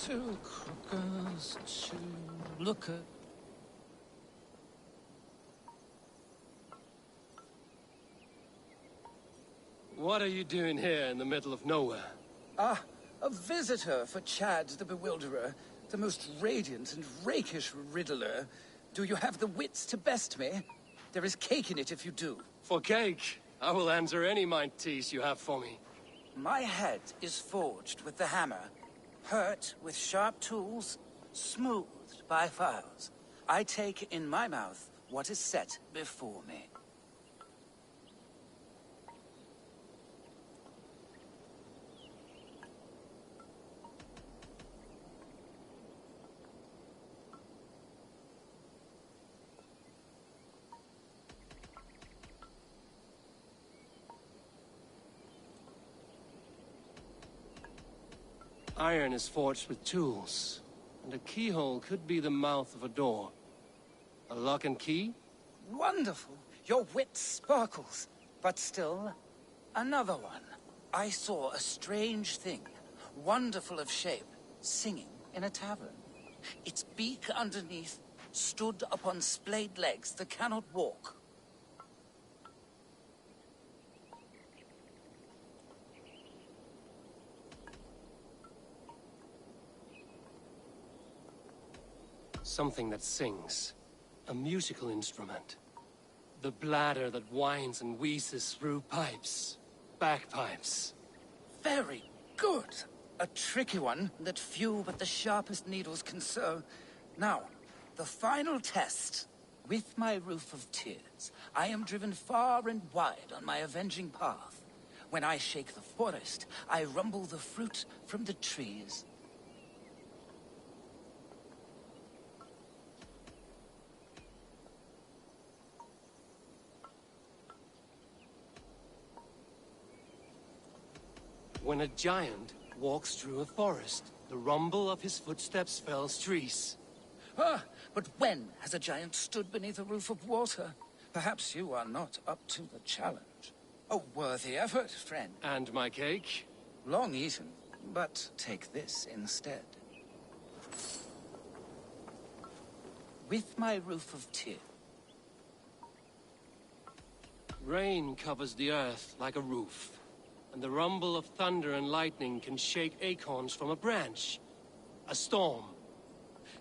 Two crookers to look at. What are you doing here in the middle of nowhere? Ah, a visitor for Chad the Bewilderer, the most radiant and rakish riddler. Do you have the wits to best me? There is cake in it if you do. For cake, I will answer any mind tease you have for me. My head is forged with the hammer, hurt with sharp tools, smoothed by files. I take in my mouth what is set before me. Iron is forged with tools, and a keyhole could be the mouth of a door. A lock and key? Wonderful! Your wit sparkles. But still, another one. I saw a strange thing, wonderful of shape, singing in a tavern. Its beak underneath stood upon splayed legs that cannot walk. Something that sings. A musical instrument. The bladder that whines and wheezes through pipes. Bagpipes. Very good. A tricky one that few but the sharpest needles can sew. Now, the final test. With my roof of tears, I am driven far and wide on my avenging path. When I shake the forest, I rumble the fruit from the trees. When a giant walks through a forest, the rumble of his footsteps fells trees. Ah, but when has a giant stood beneath a roof of water? Perhaps you are not up to the challenge. A worthy effort, friend. And my cake? Long eaten, but take this instead. With my roof of tears. Rain covers the earth like a roof. And the rumble of thunder and lightning can shake acorns from a branch. A storm.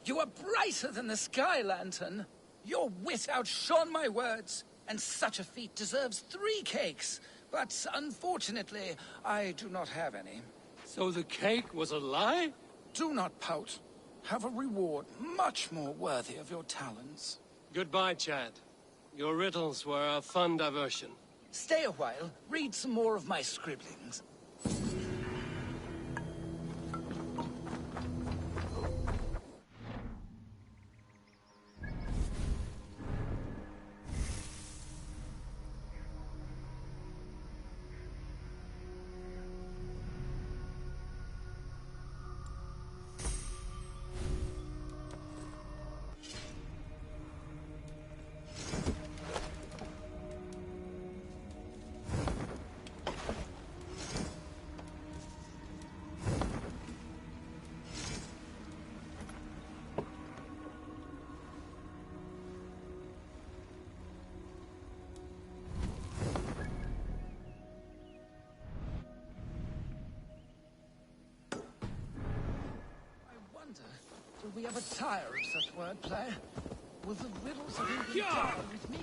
You are brighter than the sky lantern. Your wit outshone my words, and such a feat deserves 3 cakes. But unfortunately, I do not have any. So the cake was a lie? Do not pout. Have a reward much more worthy of your talents. Goodbye, Chad. Your riddles were a fun diversion. Stay a while, read some more of my scribblings. Will we ever tire of such wordplay? Will the riddles of England die with me?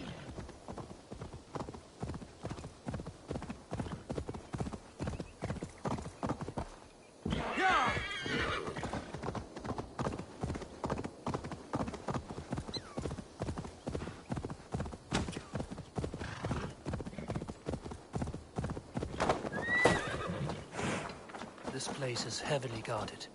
This place is heavily guarded.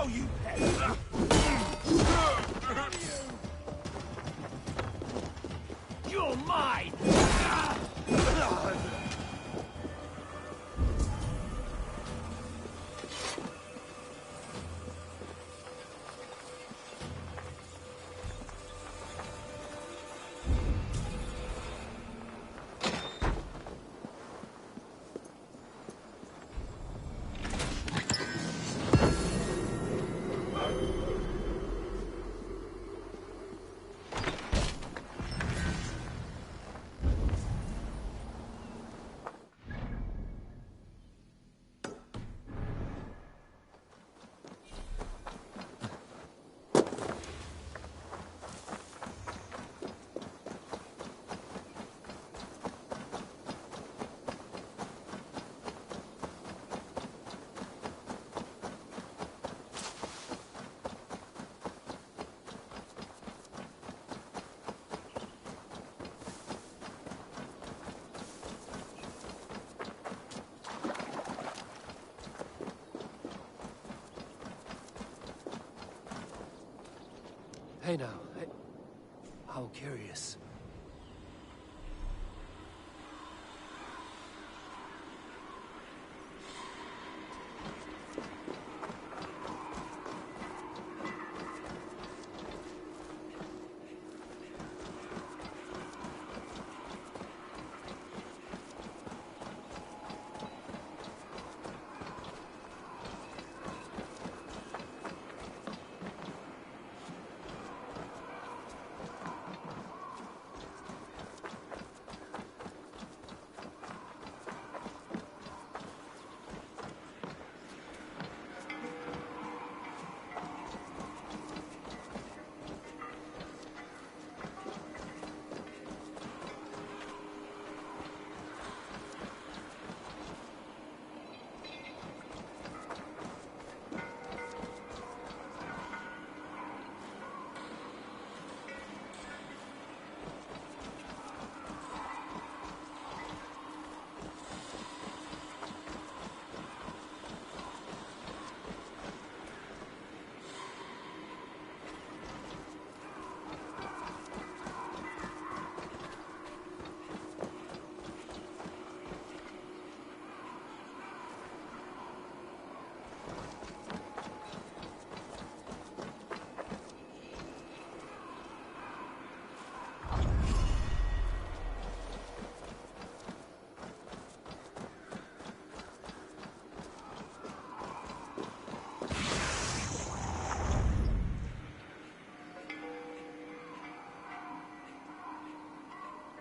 Now, you pest! You're mine! Hey now, how curious.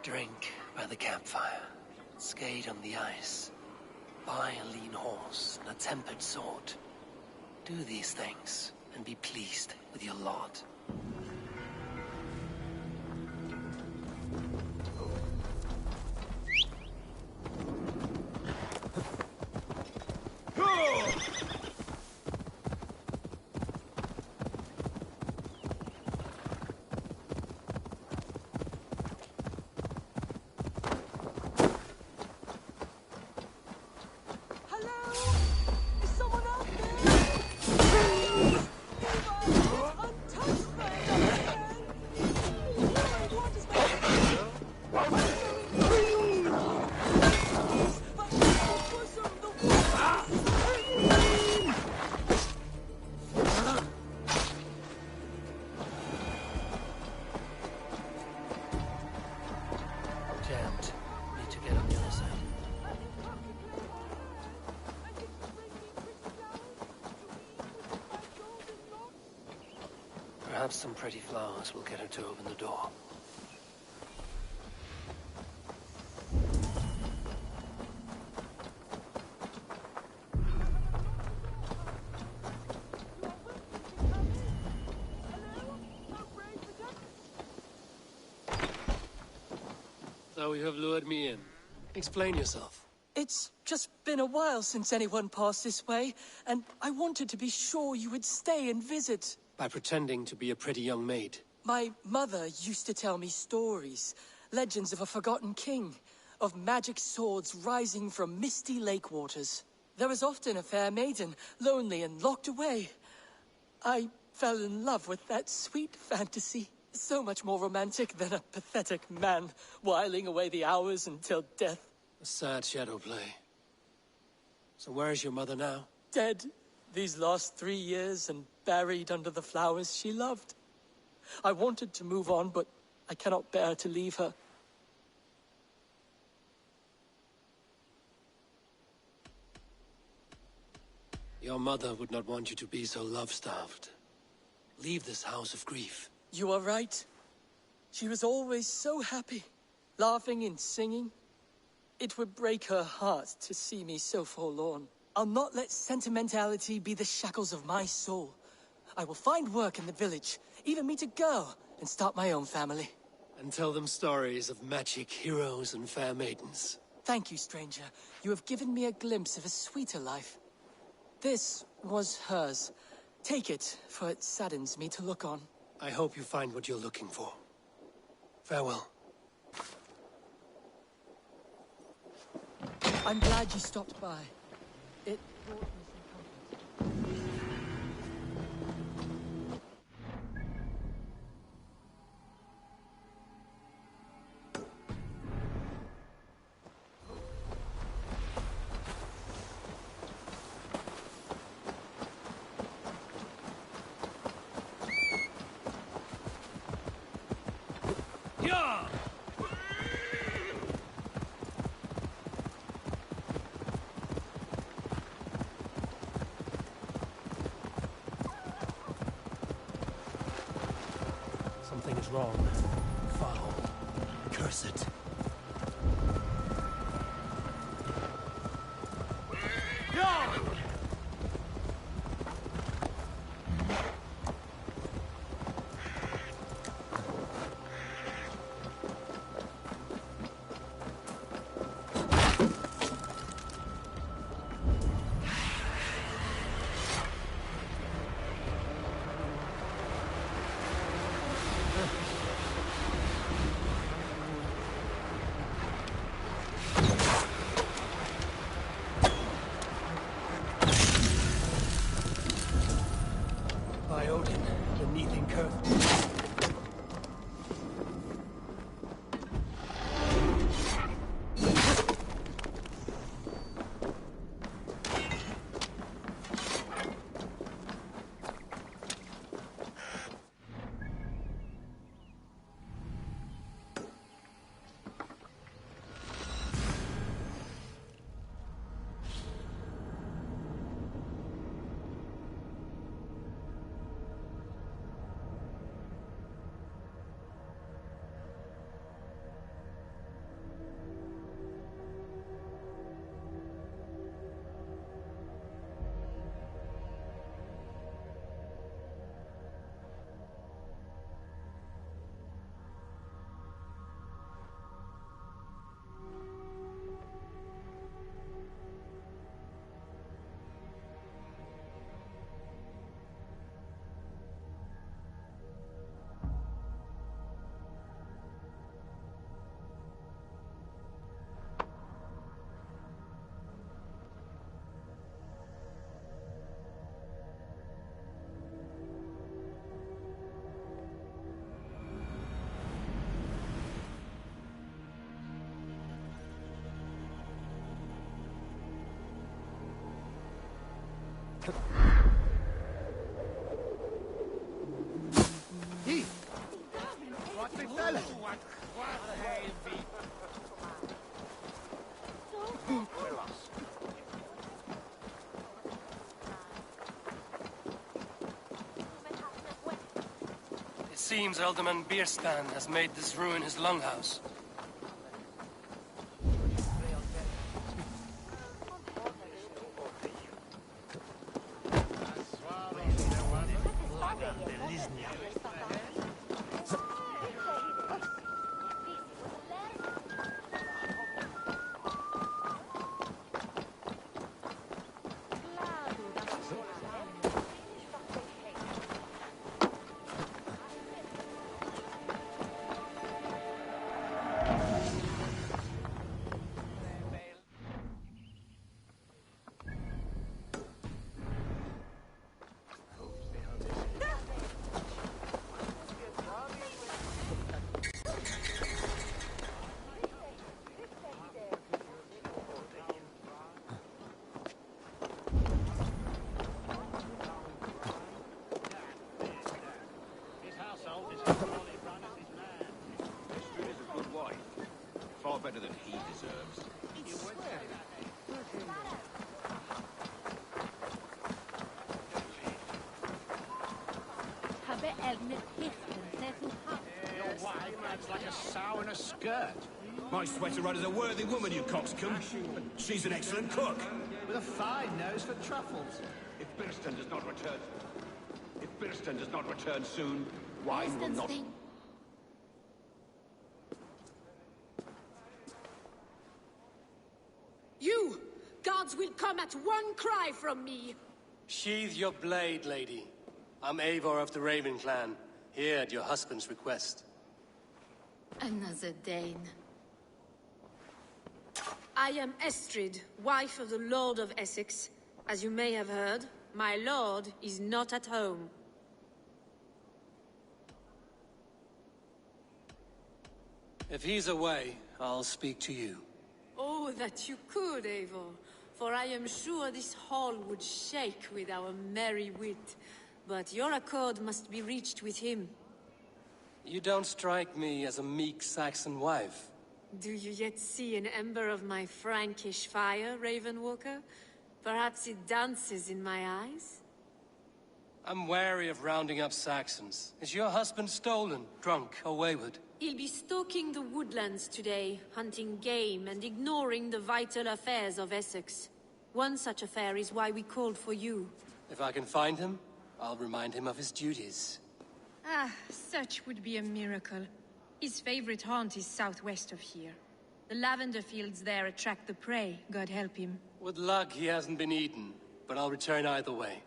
Drink by the campfire, skate on the ice, buy a lean horse and a tempered sword. Do these things and be pleased with your lot. Jammed. Need to get on the other side. Perhaps some pretty flowers will get her to open the door. So you have lured me in. Explain yourself. It's just been a while since anyone passed this way, and I wanted to be sure you would stay and visit. By pretending to be a pretty young maid. My mother used to tell me stories, legends of a forgotten king, of magic swords rising from misty lake waters. There was often a fair maiden, lonely and locked away. I fell in love with that sweet fantasy. So much more romantic than a pathetic man whiling away the hours until death. A sad shadow play. So where is your mother now? Dead these last 3 years and buried under the flowers she loved. I wanted to move on, but I cannot bear to leave her. Your mother would not want you to be so love-starved. Leave this house of grief. You are right. She was always so happy, laughing and singing. It would break her heart to see me so forlorn. I'll not let sentimentality be the shackles of my soul. I will find work in the village, even meet a girl, and start my own family. And tell them stories of magic heroes and fair maidens. Thank you, stranger. You have given me a glimpse of a sweeter life. This was hers. Take it, for it saddens me to look on. I hope you find what you're looking for. Farewell. I'm glad you stopped by. It brought me some comfort. Something is wrong. Foul. Curse it. By Odin, beneath in curve. It seems Alderman Bierstan has made this ruin his longhouse. Your wife acts like a sow in a skirt. My sweater run is a worthy woman, you coxcomb. She's an excellent cook. With a fine nose for truffles. If Birston does not return soon, wine will not... You! Guards will come at one cry from me! Sheathe your blade, lady. I'm Eivor of the Raven clan, here at your husband's request. Another Dane. I am Estrid, wife of the Lord of Essex. As you may have heard, my lord is not at home. If he's away, I'll speak to you. Oh, that you could, Eivor. For I am sure this hall would shake with our merry wit. But your accord must be reached with him. You don't strike me as a meek Saxon wife. Do you yet see an ember of my Frankish fire, Ravenwalker? Perhaps it dances in my eyes? I'm wary of rounding up Saxons. Is your husband stolen, drunk, or wayward? He'll be stalking the woodlands today, hunting game and ignoring the vital affairs of Essex. One such affair is why we called for you. If I can find him, I'll remind him of his duties. Ah, such would be a miracle. His favorite haunt is southwest of here. The lavender fields there attract the prey, God help him. With luck, he hasn't been eaten, but I'll return either way.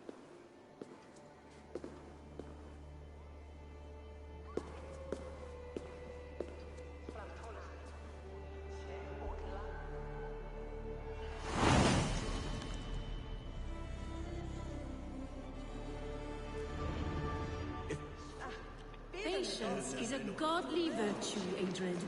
Patience is a godly virtue, Adred.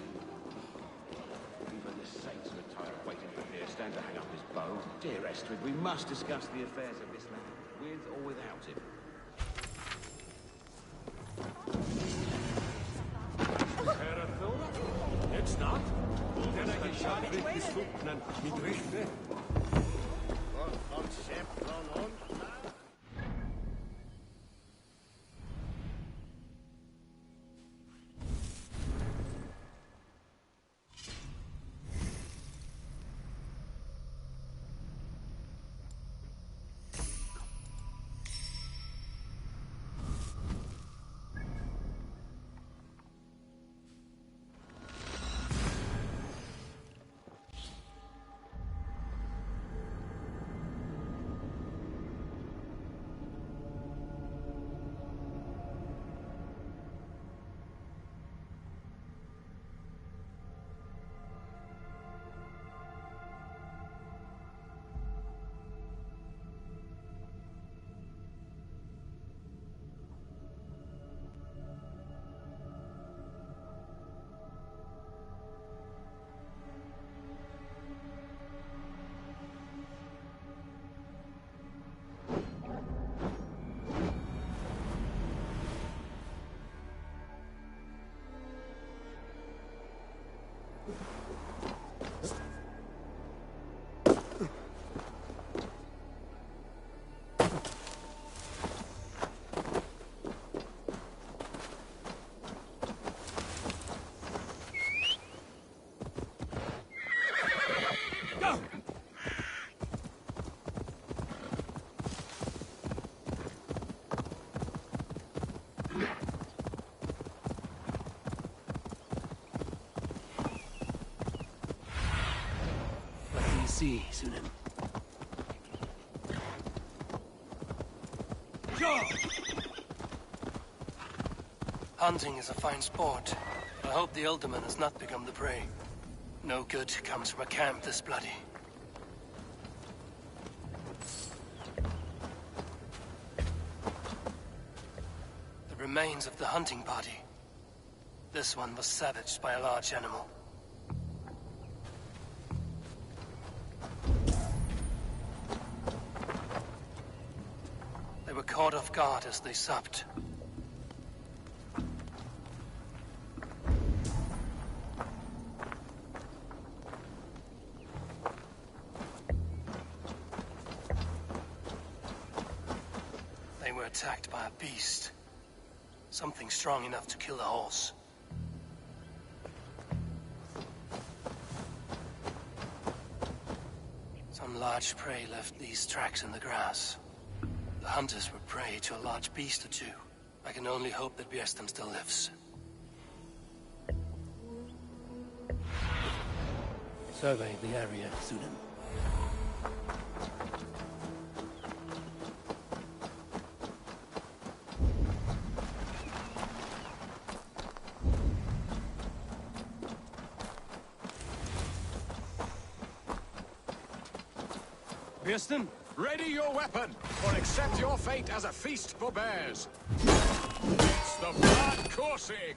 Even the saints are tired of waiting for Birston to hang up his bow. Dear Estrid, we must discuss the affairs of this land, with or without him. Jetzt not? Der geschafft wird gesucht, mit Rechte. See, Sunan. Hunting is a fine sport. I hope the Alderman has not become the prey. No good comes from a camp this bloody. The remains of the hunting party. This one was savaged by a large animal. They were caught off guard as they supped. They were attacked by a beast. Something strong enough to kill a horse. Some large prey left these tracks in the grass. The hunters were prey to a large beast or two. I can only hope that Bjersten still lives. Survey the area, Sudan. Bjersten? Ready your weapon, or accept your fate as a feast for bears. It's the blood coursing!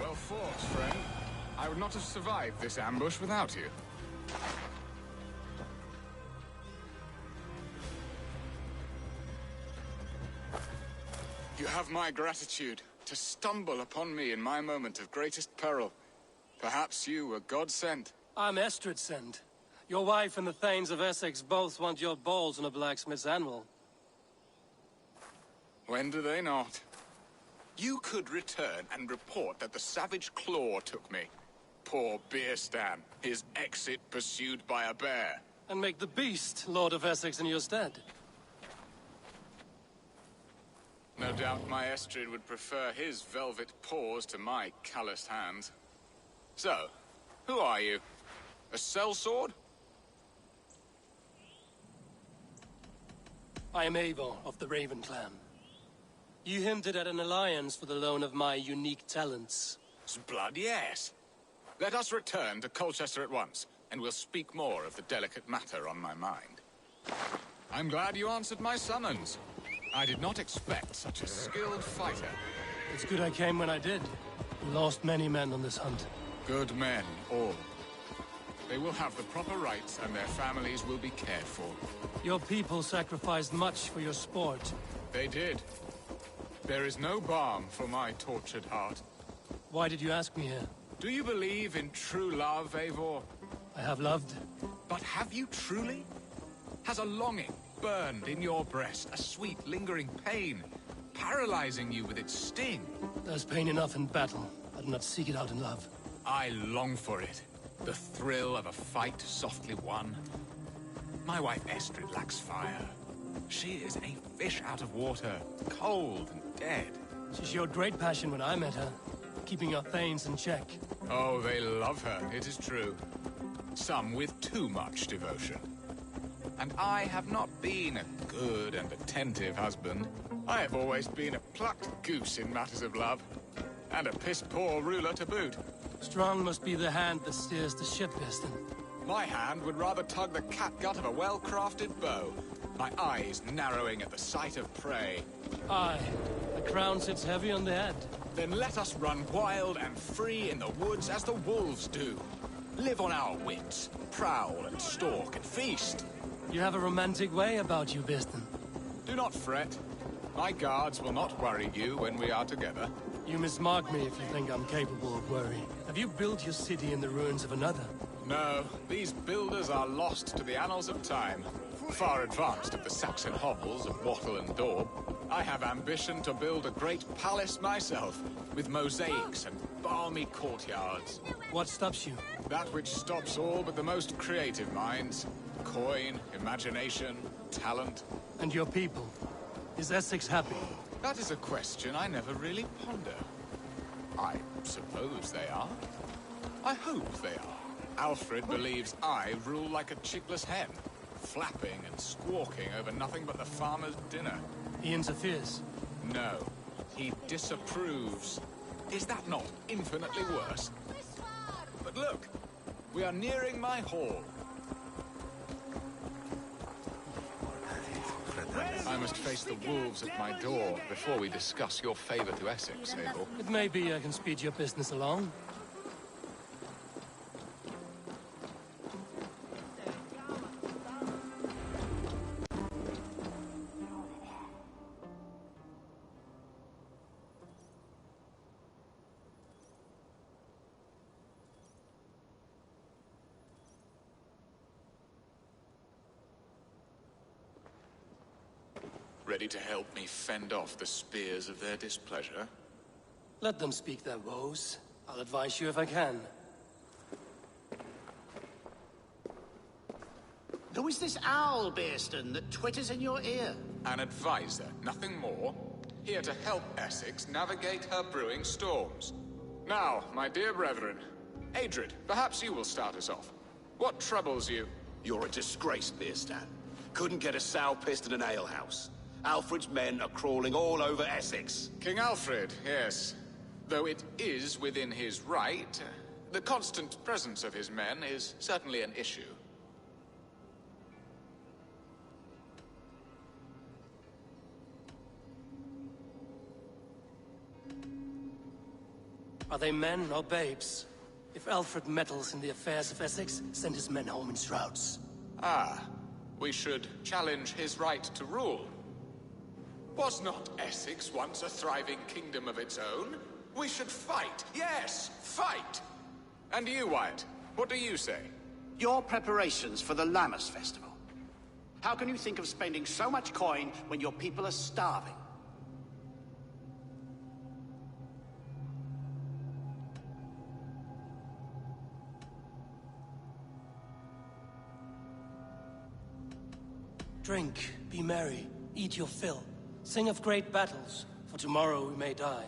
Well fought, friend. I would not have survived this ambush without you. You have my gratitude to stumble upon me in my moment of greatest peril. Perhaps you were God-sent. I'm Estrid sent. Your wife and the Thanes of Essex both want your balls on a blacksmith's anvil. When do they not? You could return and report that the savage claw took me. Poor Bierstan, his exit pursued by a bear. And make the beast Lord of Essex in your stead. No doubt my Estrid would prefer his velvet paws to my calloused hands. So, who are you? A sellsword? I am Eivor of the Raven clan. You hinted at an alliance for the loan of my unique talents. Blood, yes. Let us return to Colchester at once, and we'll speak more of the delicate matter on my mind. I'm glad you answered my summons. I did not expect such a skilled fighter. It's good I came when I did. We lost many men on this hunt. Good men, all. They will have the proper rights, and their families will be cared for. Your people sacrificed much for your sport. They did. There is no balm for my tortured heart. Why did you ask me here? Do you believe in true love, Eivor? I have loved. But have you truly? Has a longing burned in your breast, a sweet, lingering pain, paralyzing you with its sting? There's pain enough in battle. I do not seek it out in love. I long for it. The thrill of a fight softly won. My wife Estrid lacks fire. She is a fish out of water, cold and dead. She showed great passion when I met her, keeping our Thanes in check. Oh, they love her, it is true. Some with too much devotion. And I have not been a good and attentive husband. I have always been a plucked goose in matters of love. And a piss-poor ruler to boot. Strong must be the hand that steers the ship, Bjersten. My hand would rather tug the catgut of a well-crafted bow. My eyes narrowing at the sight of prey. Aye, the crown sits heavy on the head. Then let us run wild and free in the woods as the wolves do. Live on our wits, prowl and stalk and feast. You have a romantic way about you, Bjersten. Do not fret. My guards will not worry you when we are together. You mismark me if you think I'm capable of worry. Have you built your city in the ruins of another? No, these builders are lost to the annals of time. Far advanced of the Saxon hovels of Wattle and Daub. I have ambition to build a great palace myself, with mosaics and balmy courtyards. What stops you? That which stops all but the most creative minds. Coin, imagination, talent. And your people? Is Essex happy? That is a question I never really ponder. I suppose they are. I hope they are. Alfred believes I rule like a chickless hen, flapping and squawking over nothing but the farmer's dinner. He interferes? No, he disapproves. Is that not infinitely worse? But look, we are nearing my hall. I must face the wolves at my door before we discuss your favor to Essex, Abel. It may be I can speed your business along. ready to help me fend off the spears of their displeasure? Let them speak their woes. I'll advise you if I can. Who is this owl, Bearston, that twitters in your ear? An advisor, nothing more. Here to help Essex navigate her brewing storms. Now, my dear brethren, Adrid, perhaps you will start us off. What troubles you? You're a disgrace, Beerstan. Couldn't get a sow pissed in an alehouse. Alfred's men are crawling all over Essex. King Alfred, yes. Though it is within his right, the constant presence of his men is certainly an issue. Are they men or babes? If Alfred meddles in the affairs of Essex, send his men home in shrouds. Ah, we should challenge his right to rule. Was not Essex once a thriving kingdom of its own? We should fight, yes, fight! And you, Wyatt, what do you say? Your preparations for the Lammas Festival. How can you think of spending so much coin when your people are starving? Drink, be merry, eat your fill. Sing of great battles, for tomorrow we may die.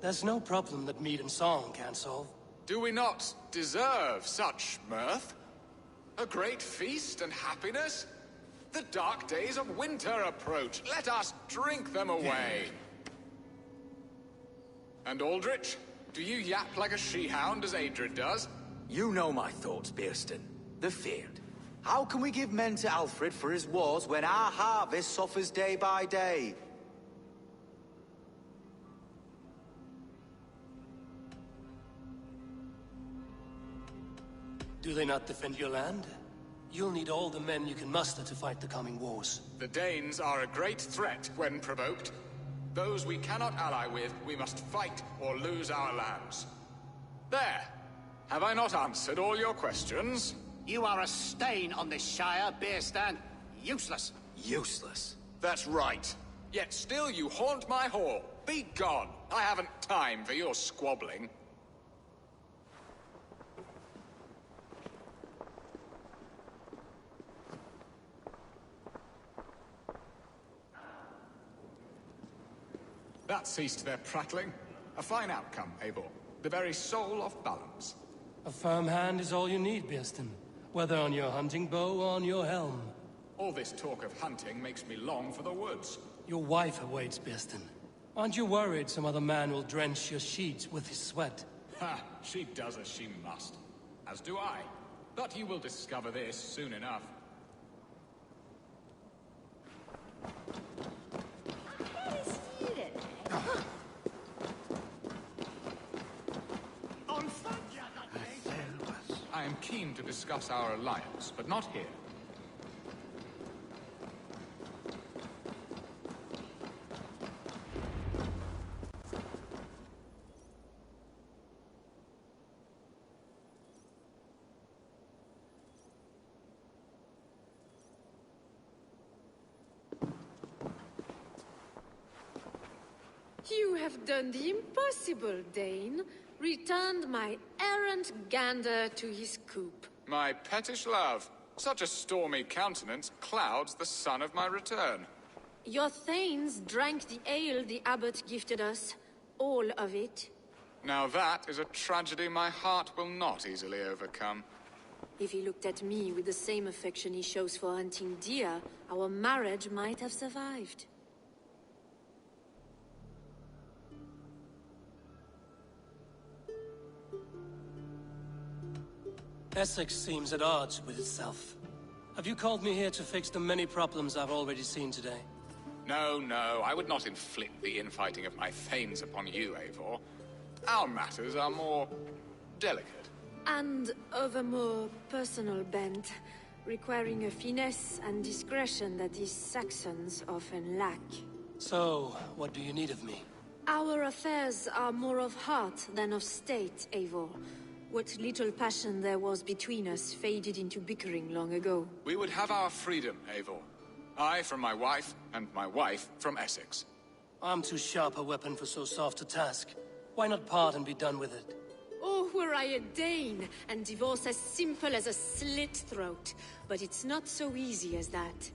There's no problem that mead and song can't solve. Do we not deserve such mirth? A great feast and happiness? The dark days of winter approach. Let us drink them away. And Aldrich, do you yap like a she-hound as Adrid does? You know my thoughts, Bearston. The field. How can we give men to Alfred for his wars when our harvest suffers day by day? Do they not defend your land? You'll need all the men you can muster to fight the coming wars. The Danes are a great threat when provoked. Those we cannot ally with, we must fight or lose our lands. There! Have I not answered all your questions? You are a stain on this Shire, Bearstan. Useless. Useless. That's right. Yet still you haunt my hall. Be gone. I haven't time for your squabbling. That ceased their prattling. A fine outcome, Eivor. The very soul of balance. A firm hand is all you need, Bearston. Whether on your hunting bow or on your helm. All this talk of hunting makes me long for the woods. Your wife awaits, Bearston. Aren't you worried some other man will drench your sheets with his sweat? Ha! She does as she must. As do I. But you will discover this soon enough. I am keen to discuss our alliance, but not here. You have done the impossible, Dane. Returned my errant gander to his coop. My pettish love. Such a stormy countenance clouds the sun of my return. Your thanes drank the ale the abbot gifted us. All of it. Now that is a tragedy my heart will not easily overcome. If he looked at me with the same affection he shows for hunting deer, our marriage might have survived. Essex seems at odds with itself. Have you called me here to fix the many problems I've already seen today? No, no, I would not inflict the infighting of my thanes upon you, Eivor. Our matters are more delicate. And of a more personal bent, requiring a finesse and discretion that these Saxons often lack. So, what do you need of me? Our affairs are more of heart than of state, Eivor. What little passion there was between us faded into bickering long ago. We would have our freedom, Eivor. I from my wife, and my wife from Essex. I'm too sharp a weapon for so soft a task. Why not part and be done with it? Oh, were I a Dane, and divorce as simple as a slit throat. But it's not so easy as that.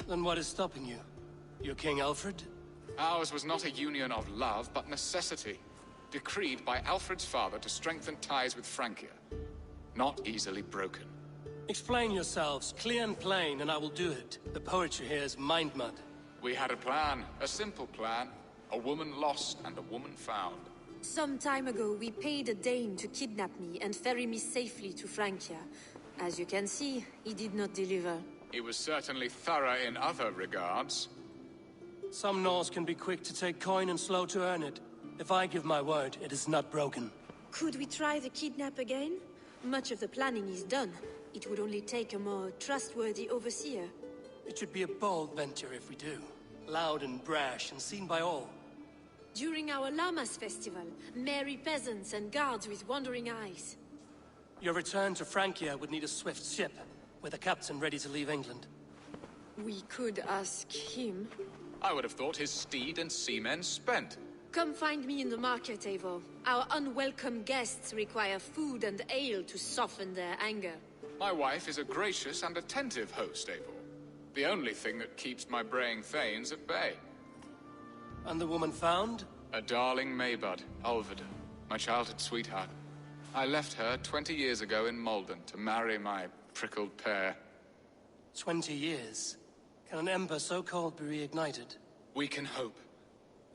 Then what is stopping you? You're King Alfred? Ours was not a union of love, but necessity. Decreed by Alfred's father to strengthen ties with Francia. Not easily broken. Explain yourselves, clear and plain, and I will do it. The poetry here is mind mud. We had a plan, a simple plan. A woman lost and a woman found. Some time ago, we paid a Dane to kidnap me and ferry me safely to Francia. As you can see, he did not deliver. He was certainly thorough in other regards. Some Norse can be quick to take coin and slow to earn it. If I give my word, it is not broken. Could we try the kidnap again? Much of the planning is done. It would only take a more trustworthy overseer. It should be a bold venture if we do. Loud and brash and seen by all. During our Llamas festival, merry peasants and guards with wandering eyes. Your return to Francia would need a swift ship, with a captain ready to leave England. We could ask him. I would have thought his steed and seamen spent. Come find me in the market, Eivor. Our unwelcome guests require food and ale to soften their anger. My wife is a gracious and attentive host, Eivor. The only thing that keeps my braying thanes at bay. And the woman found? A darling Maybud, Ulvida, my childhood sweetheart. I left her 20 years ago in Malden to marry my prickled pear. 20 years? Can an ember so cold be reignited? We can hope.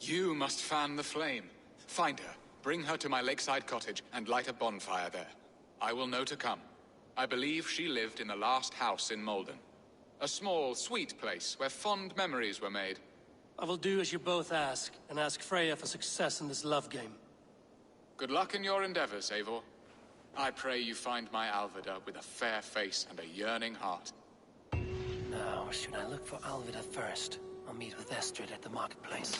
You must fan the flame. Find her, bring her to my lakeside cottage, and light a bonfire there. I will know to come. I believe she lived in the last house in Malden. A small, sweet place where fond memories were made. I will do as you both ask, and ask Freya for success in this love game. Good luck in your endeavors, Eivor. I pray you find my Alvida with a fair face and a yearning heart. Now, should I look for Alvida first, or meet with Estrid at the marketplace?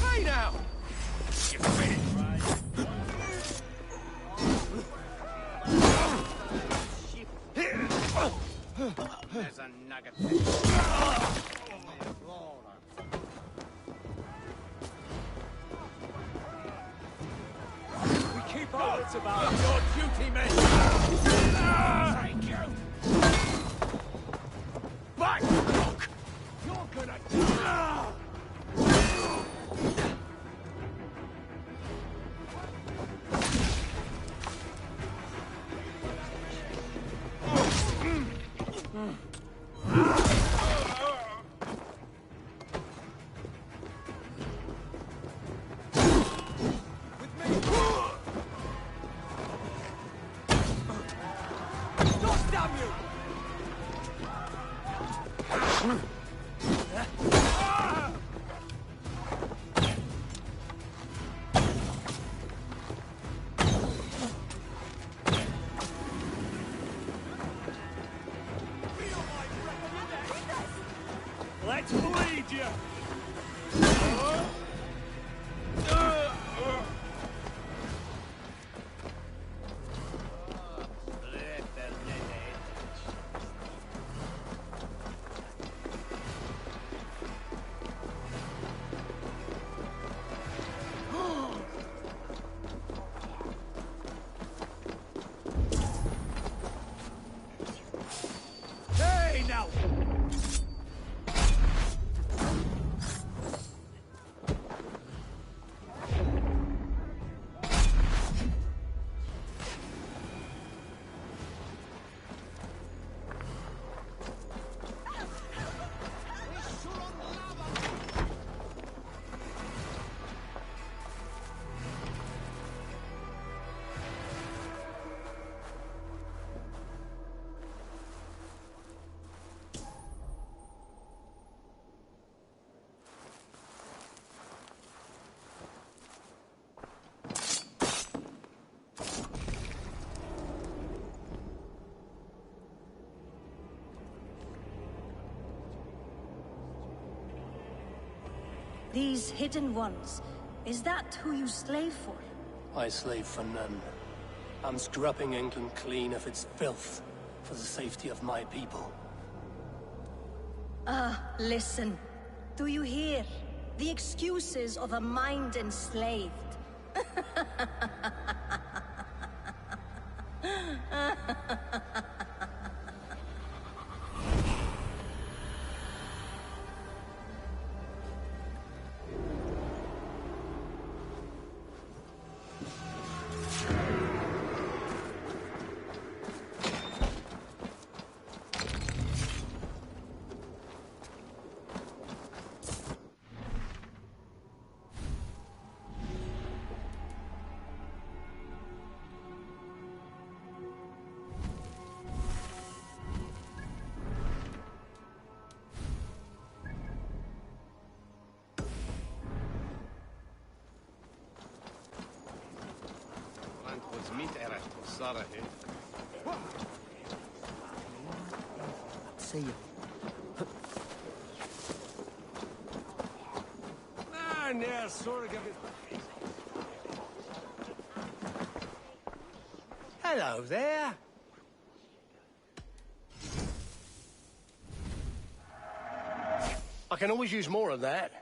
Hey now! You finished? There's a nugget. We keep our wits about your duty, men! Thank you! Back, look! You're gonna die! Let's bleed you! These hidden ones, is that who you slave for? I slave for none. I'm scrubbing England clean of its filth for the safety of my people. Listen. Do you hear? The excuses of a mind enslaved. See you. Hello there. I can always use more of that.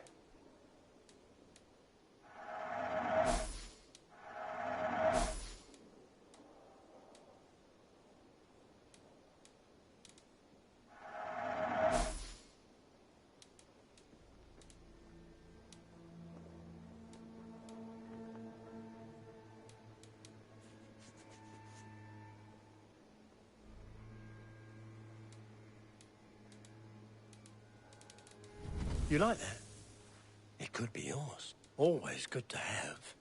You like that? It could be yours. Always good to have.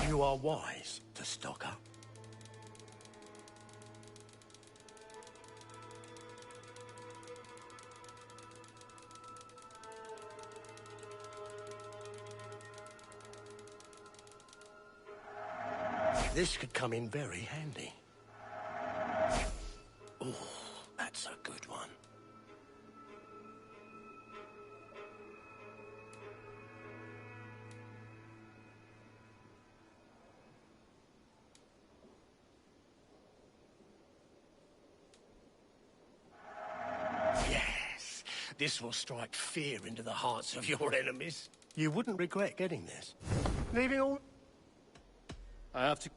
You are wise to stock up. This could come in very handy. Oh, that's a good one. Yes, this will strike fear into the hearts of your enemies. You wouldn't regret getting this. Leaving all... I have to...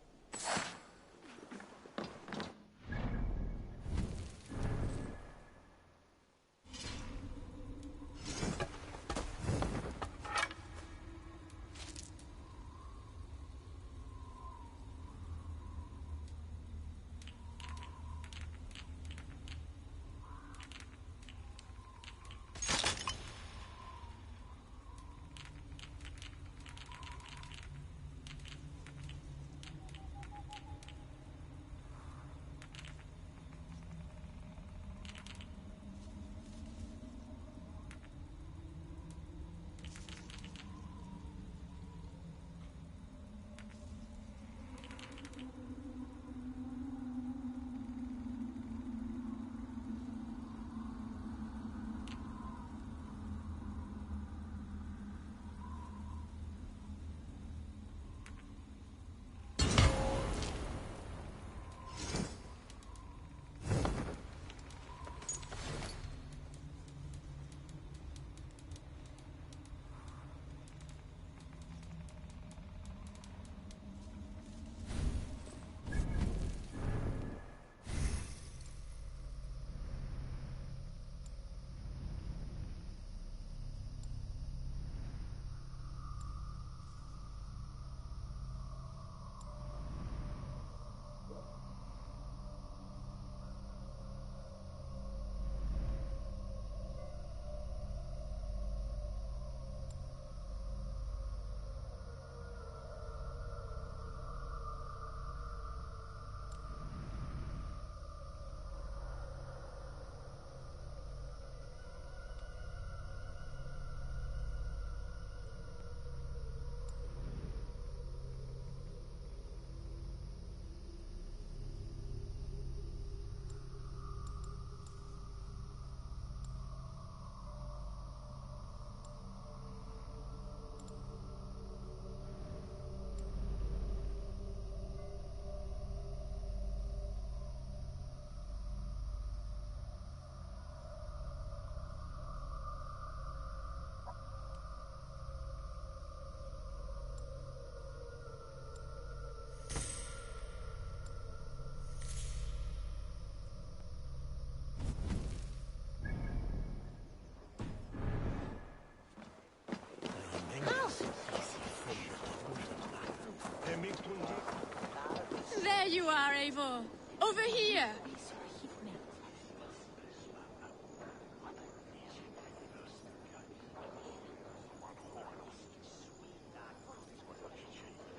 Eivor! Over here!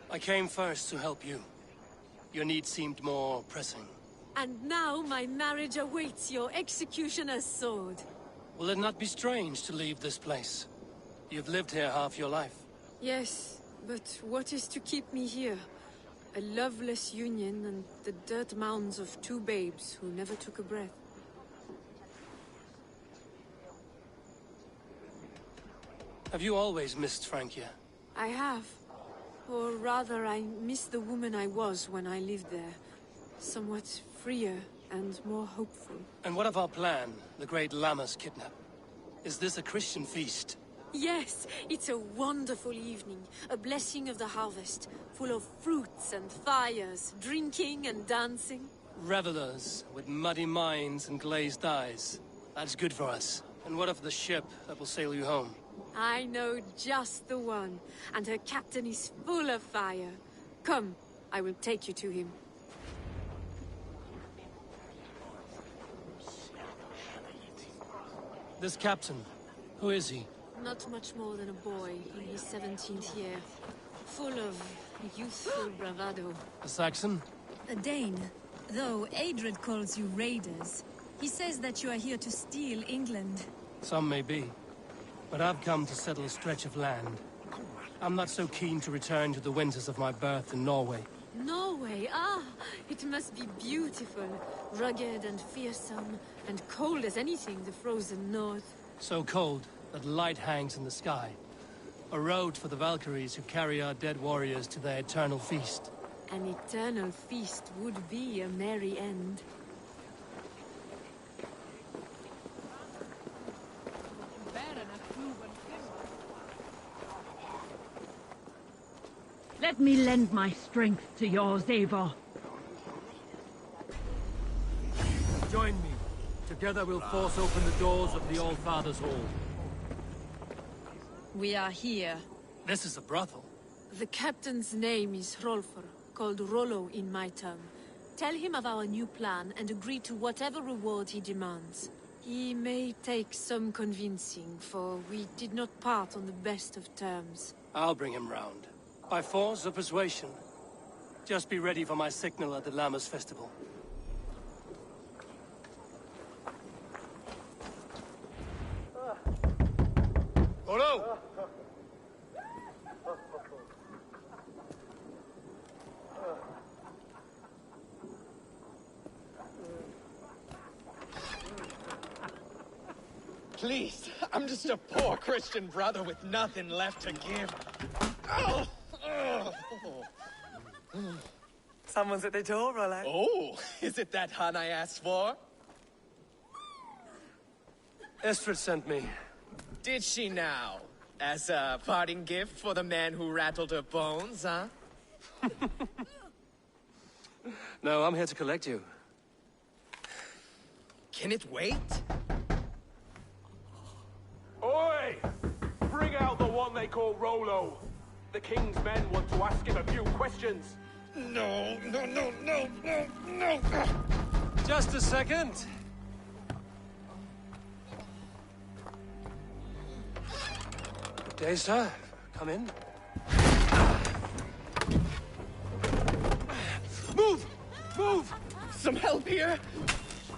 I came first to help you. Your need seemed more pressing. And now my marriage awaits your executioner's sword. Will it not be strange to leave this place? You've lived here half your life. Yes, but what is to keep me here? A loveless union and the dirt mounds of two babes who never took a breath. Have you always missed Francia? I have. Or rather, I miss the woman I was when I lived there. Somewhat freer and more hopeful. And what of our plan, the great Lammas kidnap? Is this a Christian feast? Yes, it's a wonderful evening. A blessing of the harvest, full of fruits and fires, drinking and dancing. Revelers with muddy minds and glazed eyes. That's good for us. And what of the ship that will sail you home? I know just the one, and her captain is full of fire. Come, I will take you to him. This captain, who is he? Not much more than a boy in his 17th year. Full of youthful bravado. A Saxon? A Dane. Though Adred calls you raiders. He says that you are here to steal England. Some may be. But I've come to settle a stretch of land. I'm not so keen to return to the winters of my birth in Norway. Norway? Ah, it must be beautiful. Rugged and fearsome, and cold as anything the frozen north. So cold that light hangs in the sky. A road for the Valkyries who carry our dead warriors to their eternal feast. An eternal feast would be a merry end. Let me lend my strength to yours, Eivor. Join me. Together we'll force open the doors of the All-Father's Hall. We are here. This is a brothel. The captain's name is Hrolfr, called Rollo in my tongue. Tell him of our new plan and agree to whatever reward he demands. He may take some convincing, for we did not part on the best of terms. I'll bring him round. By force or persuasion. Just be ready for my signal at the Lammas festival. Rollo! Please, I'm just a poor Christian brother with nothing left to give. Oh! Someone's at the door, Rollo. Oh, is it that hun I asked for? Estrid sent me. Did she now? As a parting gift for the man who rattled her bones, huh? No, I'm here to collect you. Can it wait? Oi! Bring out the one they call Rollo. The king's men want to ask him a few questions. No. Just a second. Good day, sir. Come in. Move! Move! Some help here?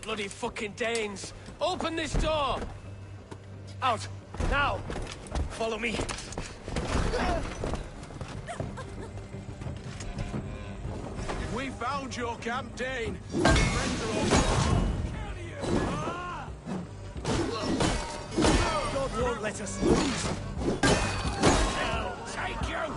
Bloody fucking Danes! Open this door! Out! Now! Follow me. We found your camp, Dane. God won't let us lose! I'll take you!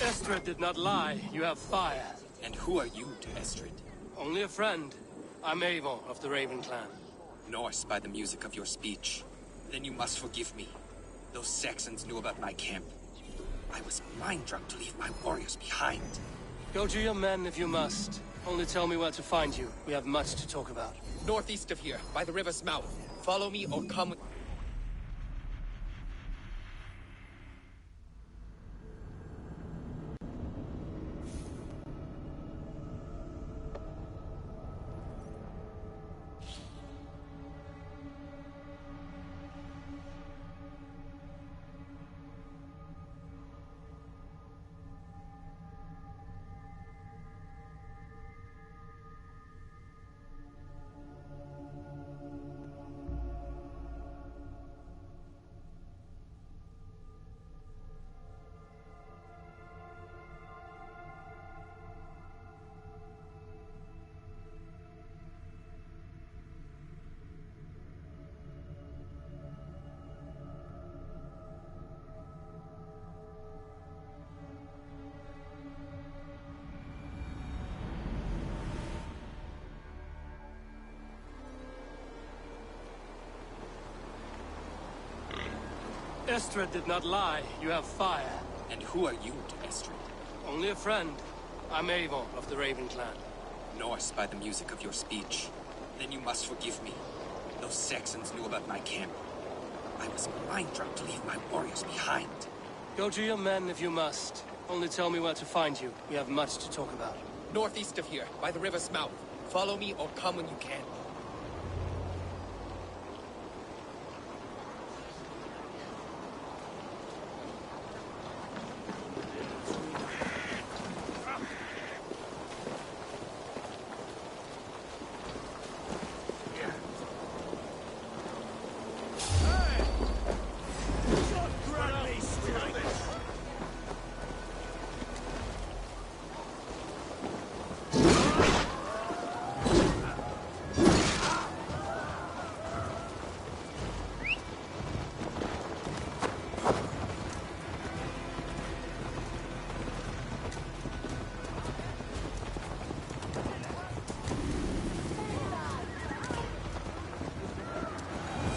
Estrid did not lie. You have fire. And who are you to Estrid? Only a friend. I'm Eivor of the Raven clan. Norse by the music of your speech. Then you must forgive me. Those Saxons knew about my camp. I was mind-drunk to leave my warriors behind. Go to your men if you must. Only tell me where to find you. We have much to talk about. Northeast of here, by the river's mouth. Follow me or come with... Estrid did not lie. You have fire. And who are you to Estrid? Only a friend. I'm Avon of the Raven Clan. Norse by the music of your speech. Then you must forgive me. Those Saxons knew about my camp. I was mind-drunk to leave my warriors behind. Go to your men if you must. Only tell me where to find you. We have much to talk about. Northeast of here, by the river's mouth. Follow me or come when you can.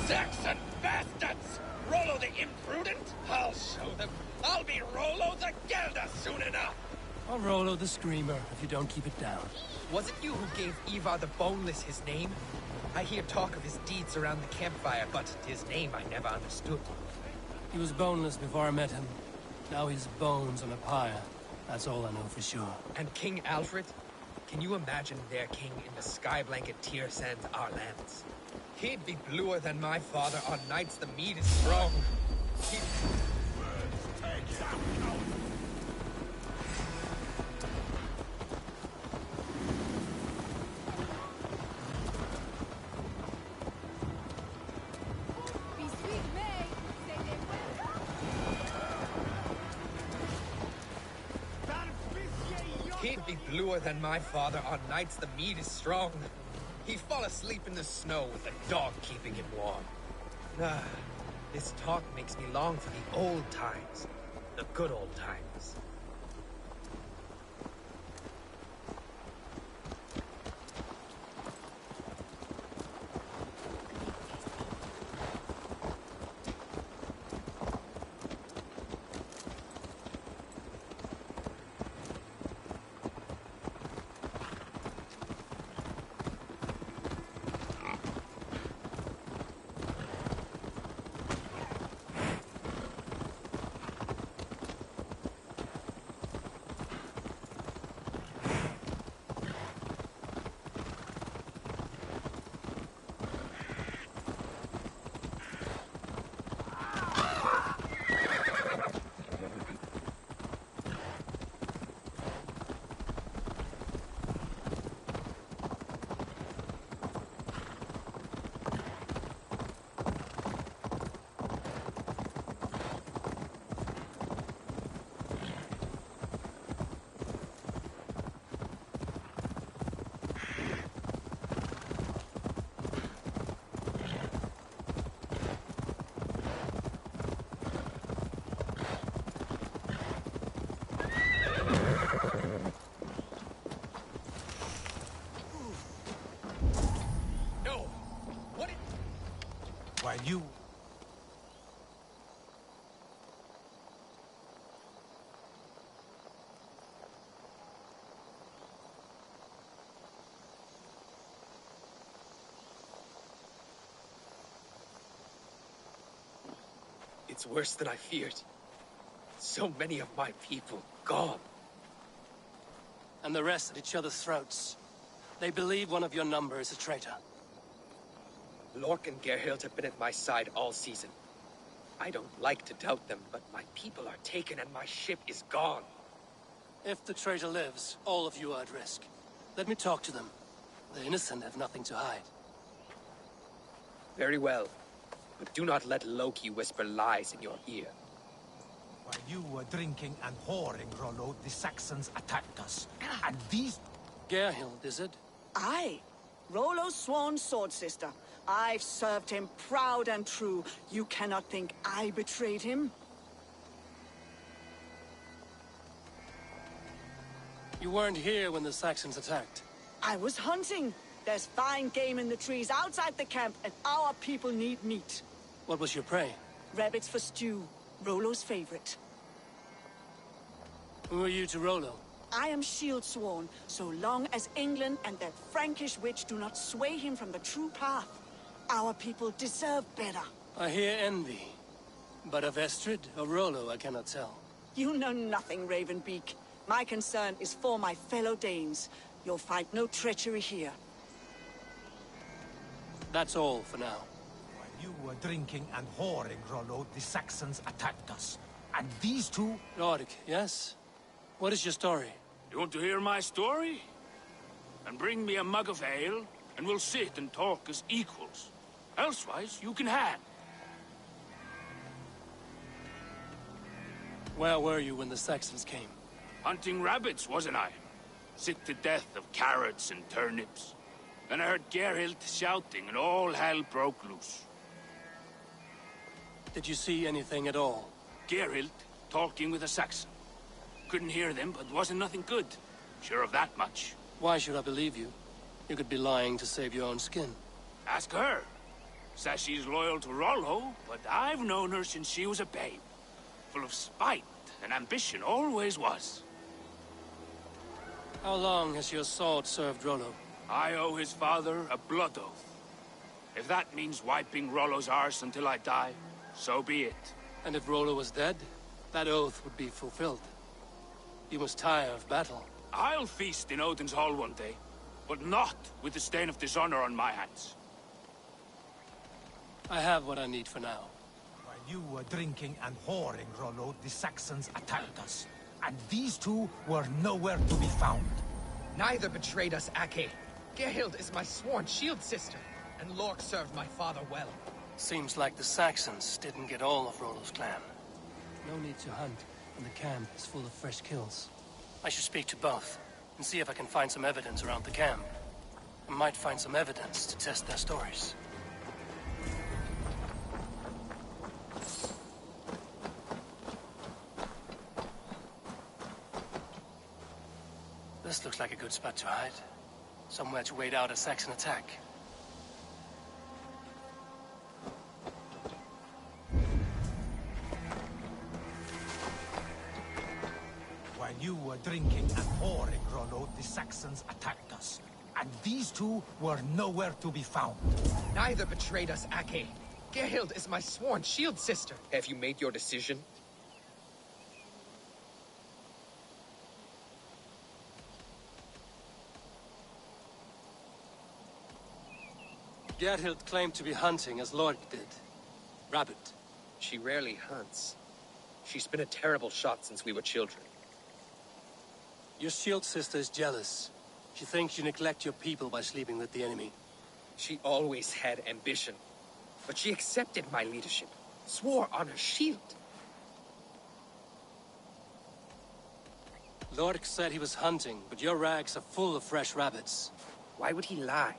Saxon bastards! Rollo the imprudent? I'll show them. I'll be Rollo the Gelder soon enough! I'll Rollo the Screamer if you don't keep it down. Was it you who gave Ivar the Boneless his name? I hear talk of his deeds around the campfire, but his name I never understood. He was boneless before I met him. Now he's bones on a pyre. That's all I know for sure. And King Alfred? Can you imagine their king in the sky blanket tear sands our lands? He'd be bluer than my father on nights the mead is strong. He'd be bluer than my father on nights the mead is strong. He'd fall asleep in the snow with a dog keeping him warm. Ah, this talk makes me long for the old times. The good old times. It's worse than I feared. So many of my people gone. And the rest at each other's throats. They believe one of your number is a traitor. Lork and Gerhild have been at my side all season. I don't like to doubt them, but my people are taken and my ship is gone. If the traitor lives, all of you are at risk. Let me talk to them. The innocent have nothing to hide. Very well. But do not let Loki whisper lies in your ear. While you were drinking and whoring, Rollo, the Saxons attacked us. And these... Gerhild, is it? Aye. Rollo's sworn sword sister. I've served him proud and true. You cannot think I betrayed him? You weren't here when the Saxons attacked. I was hunting. There's fine game in the trees outside the camp, and our people need meat. What was your prey? Rabbits for stew. Rollo's favorite. Who are you to Rollo? I am shield sworn, so long as England and that Frankish witch do not sway him from the true path. Our people deserve better. I hear envy. But of Estrid or Rollo, I cannot tell. You know nothing, Ravenbeak. My concern is for my fellow Danes. You'll find no treachery here. That's all for now. While you were drinking and whoring, Rollo, the Saxons attacked us. And these two... Lork, yes? What is your story? You want to hear my story? And bring me a mug of ale, and we'll sit and talk as equals. Elsewise, you can hang. Where were you when the Saxons came? Hunting rabbits, wasn't I? Sick to death of carrots and turnips. Then I heard Gerhild shouting, and all hell broke loose. Did you see anything at all? Gerhild talking with a Saxon. Couldn't hear them, but wasn't nothing good. Sure of that much. Why should I believe you? You could be lying to save your own skin. Ask her. Says she's loyal to Rollo, but I've known her since she was a babe. Full of spite and ambition, always was. How long has your sword served Rollo? I owe his father a blood oath. If that means wiping Rollo's arse until I die, so be it. And if Rollo was dead, that oath would be fulfilled. You must tire of battle. I'll feast in Odin's hall one day, but not with the stain of dishonor on my hands. I have what I need for now. While you were drinking and whoring, Rollo, the Saxons attacked us. And these two were nowhere to be found. Neither betrayed us, Ake. Gerhild is my sworn shield sister, and Lork served my father well. Seems like the Saxons didn't get all of Rollo's clan. No need to hunt, and the camp is full of fresh kills. I should speak to both, and see if I can find some evidence around the camp. I might find some evidence to test their stories. This looks like a good spot to hide. Somewhere to wait out a Saxon attack. While you were drinking and whoring, Rollo, the Saxons attacked us. And these two were nowhere to be found. Neither betrayed us, Ake. Gerhild is my sworn shield sister. Have you made your decision? Gerhild claimed to be hunting as Lork did. Rabbit. She rarely hunts. She's been a terrible shot since we were children. Your shield sister is jealous. She thinks you neglect your people by sleeping with the enemy. She always had ambition. But she accepted my leadership. Swore on her shield. Lork said he was hunting, but your rags are full of fresh rabbits. Why would he lie?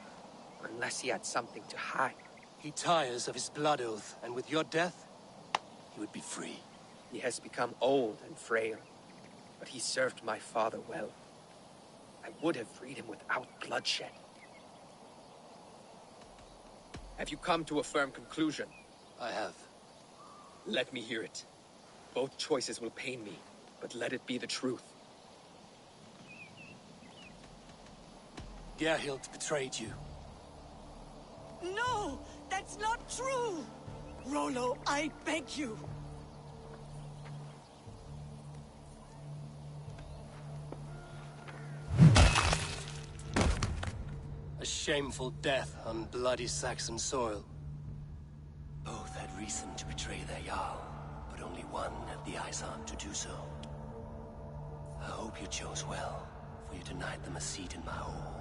Unless he had something to hide. He tires of his blood oath, and with your death, he would be free. He has become old and frail, but he served my father well. I would have freed him without bloodshed. Have you come to a firm conclusion? I have. Let me hear it. Both choices will pain me, but let it be the truth. Gerhild betrayed you. No! That's not true! Rollo, I beg you. shameful death on bloody Saxon soil. Both had reason to betray their Jarl, but only one had the eyes on to do so. I hope you chose well, for you denied them a seat in my hall.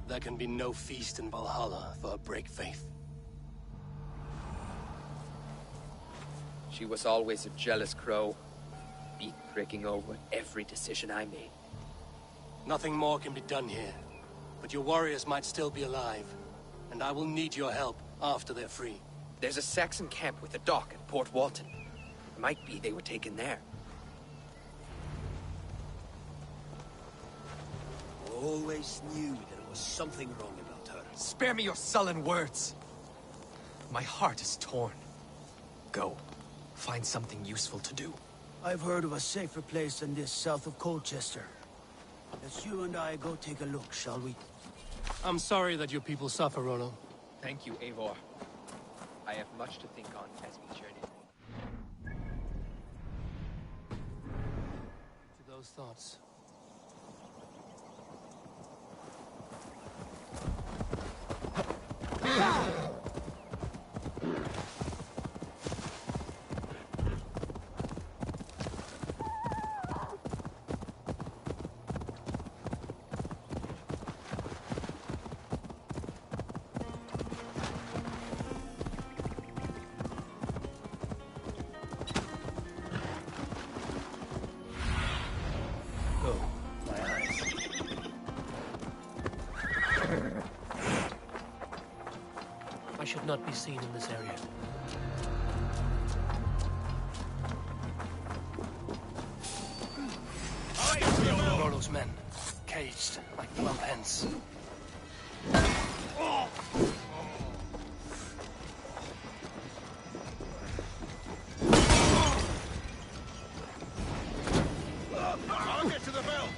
There can be no feast in Valhalla for a break faith. She was always a jealous crow, beak pricking over every decision I made. Nothing more can be done here, but your warriors might still be alive, and I will need your help after they're free. There's a Saxon camp with a dock at Port Walton. It might be they were taken there. Always knew there was something wrong about her. Spare me your sullen words. My heart is torn. Go. Find something useful to do. I've heard of a safer place than this south of Colchester. Let's you and I go take a look, shall we? I'm sorry that your people suffer, Rollo. Thank you, Eivor. I have much to think on as we journey. To those thoughts. I should not be seen in this area. Rollo's men, caged like plump hens. I'll get to the bell.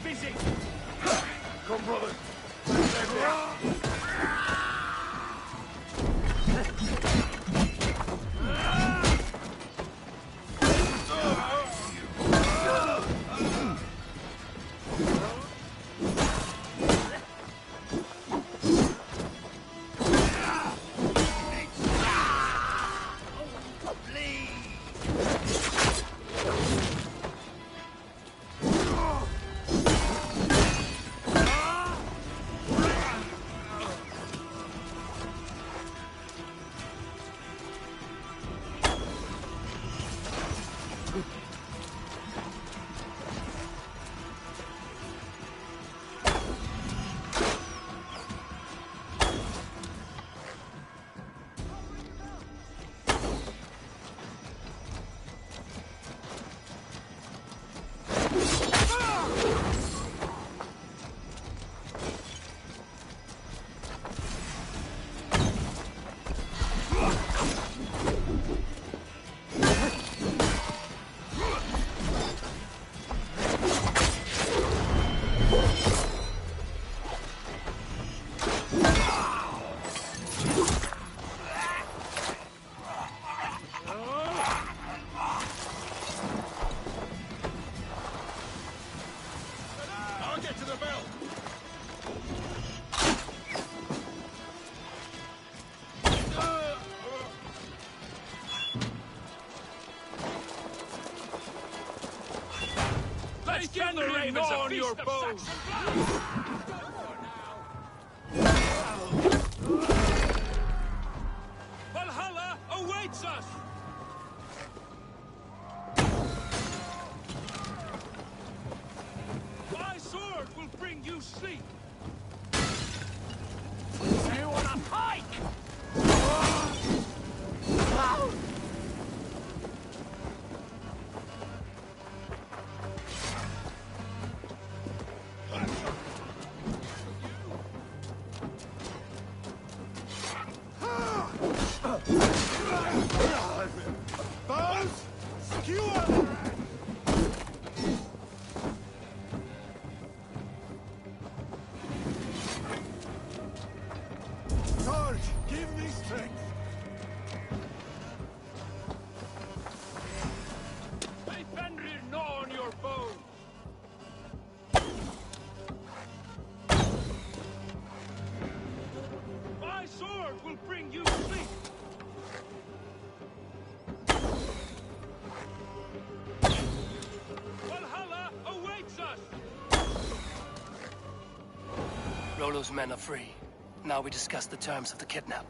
Busy. Come, brother. Can the ravens on your bows? Valhalla awaits us! My sword will bring you sleep! You want a pike? Rollo's men are free. Now we discuss the terms of the kidnap.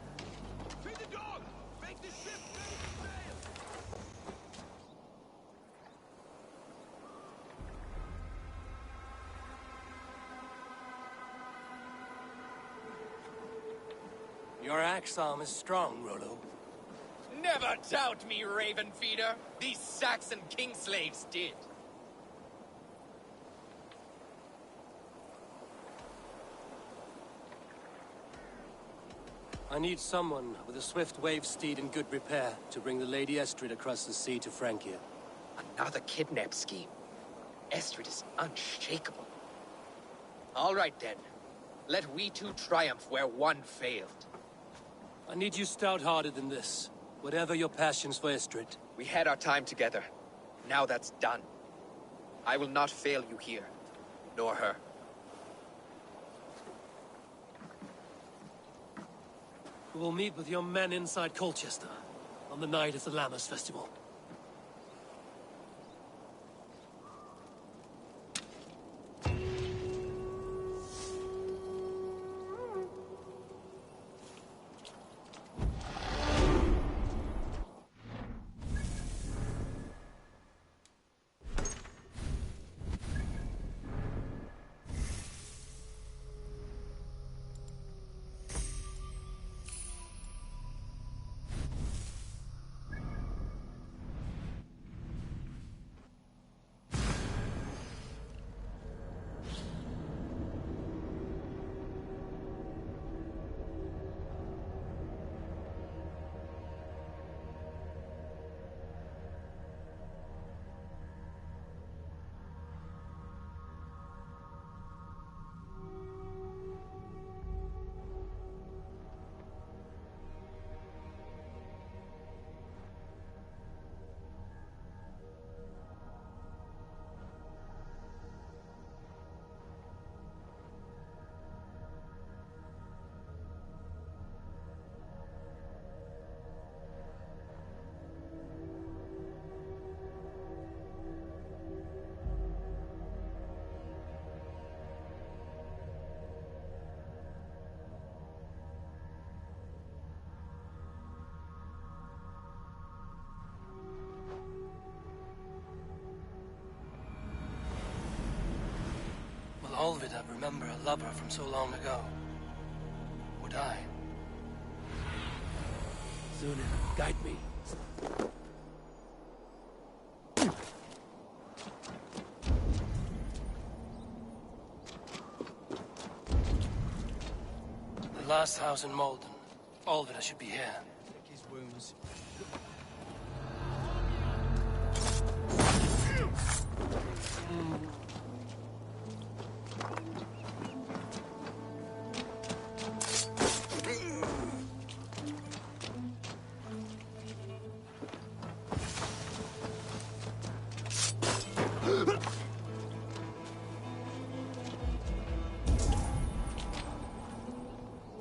Your axe arm is strong, Rollo. Never doubt me, Raven Feeder. These Saxon king slaves did. I need someone with a swift wave steed in good repair to bring the Lady Estrid across the sea to Francia. Another kidnap scheme. Estrid is unshakable. All right, then. Let we two triumph where one failed. I need you stout-hearted in this, whatever your passions for Estrid. We had our time together. Now that's done. I will not fail you here, nor her. We will meet with your men inside Colchester on the night of the Lammas Festival. Will Olvida remember a lover from so long ago? Would I? Zunin, guide me. The last house in Malden. Olvida should be here. Check his wounds.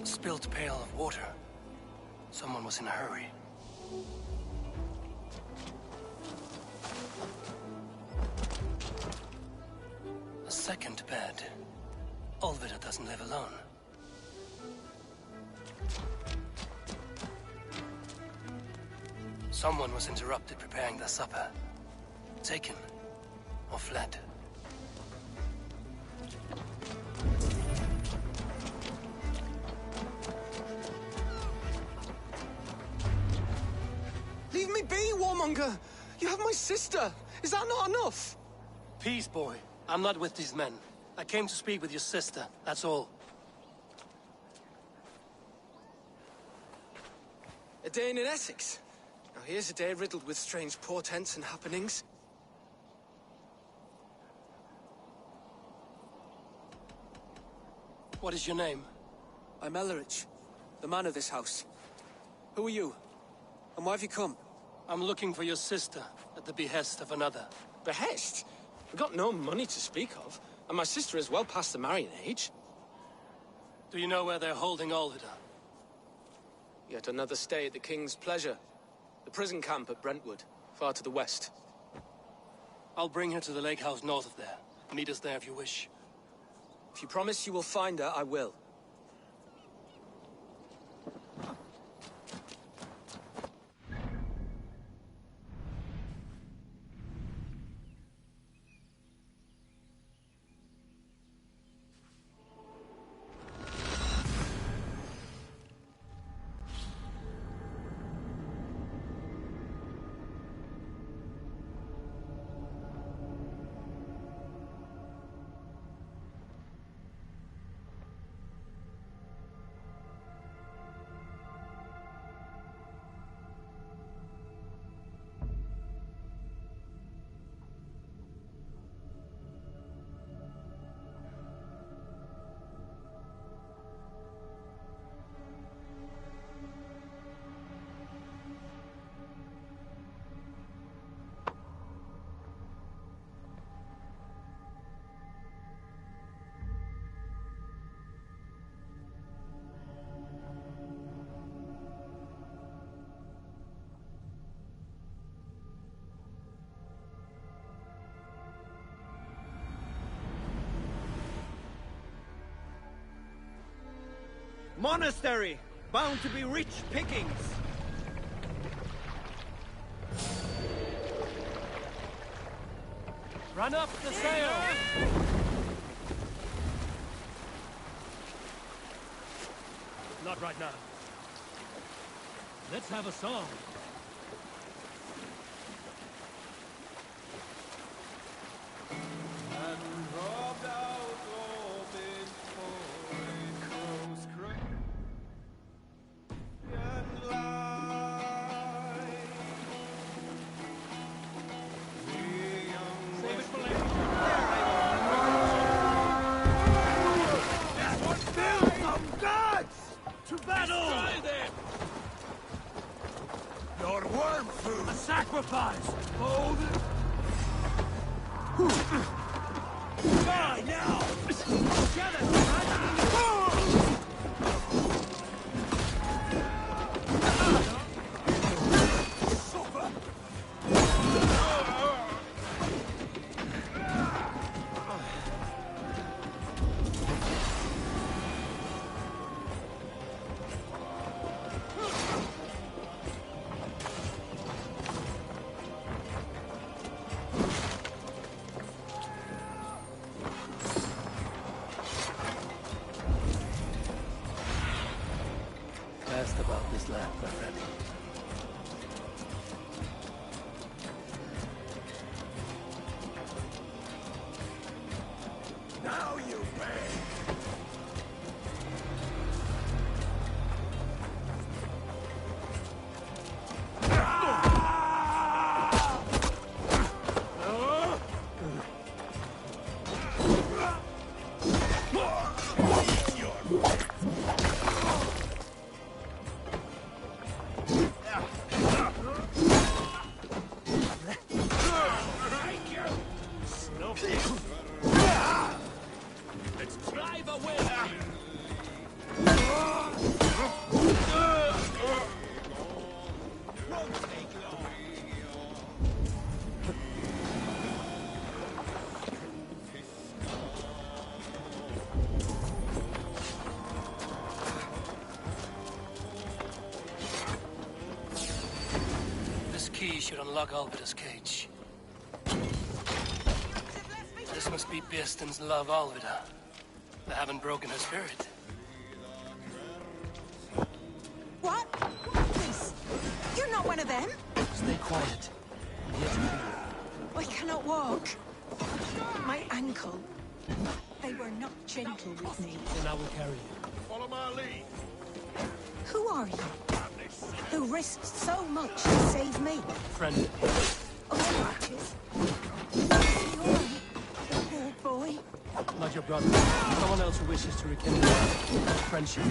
Spilt pail of water. Someone was in a hurry. A second bed. Olvida doesn't live alone. Someone was interrupted preparing their supper. Taken or fled. Leave me be, warmonger! You have my sister! Is that not enough? Peace, boy. I'm not with these men. I came to speak with your sister, that's all. A day in Essex. Now here's a day riddled with strange portents and happenings. What is your name? I'm Ellerich, the man of this house. Who are you? And why have you come? I'm looking for your sister at the behest of another. Behest? We've got no money to speak of, and my sister is well past the marrying age. Do you know where they're holding Olvida? Yet another stay at the King's pleasure. The prison camp at Brentwood, far to the west. I'll bring her to the lake house north of there. Meet us there if you wish. If you promise you will find her, I will. Monastery, bound to be rich pickings. Run up the sail! Not right now. Let's have a song. Sacrifice! Hold it! Die now! Asked about this land, my friend. Now you pay! Key should unlock Alvida's cage. This must be Birston's love, Alvida. They haven't broken her spirit. What? Please, you're not one of them? Stay quiet. I'm here to hear you. I cannot walk. My ankle. They were not gentle with me. Then I will carry you. Follow my lead. Who are you? Who risked so much to save me? Friend. Oh, witches. Is he all right? The poor boy? Not your brother. Someone else who wishes to rekindle our friendship.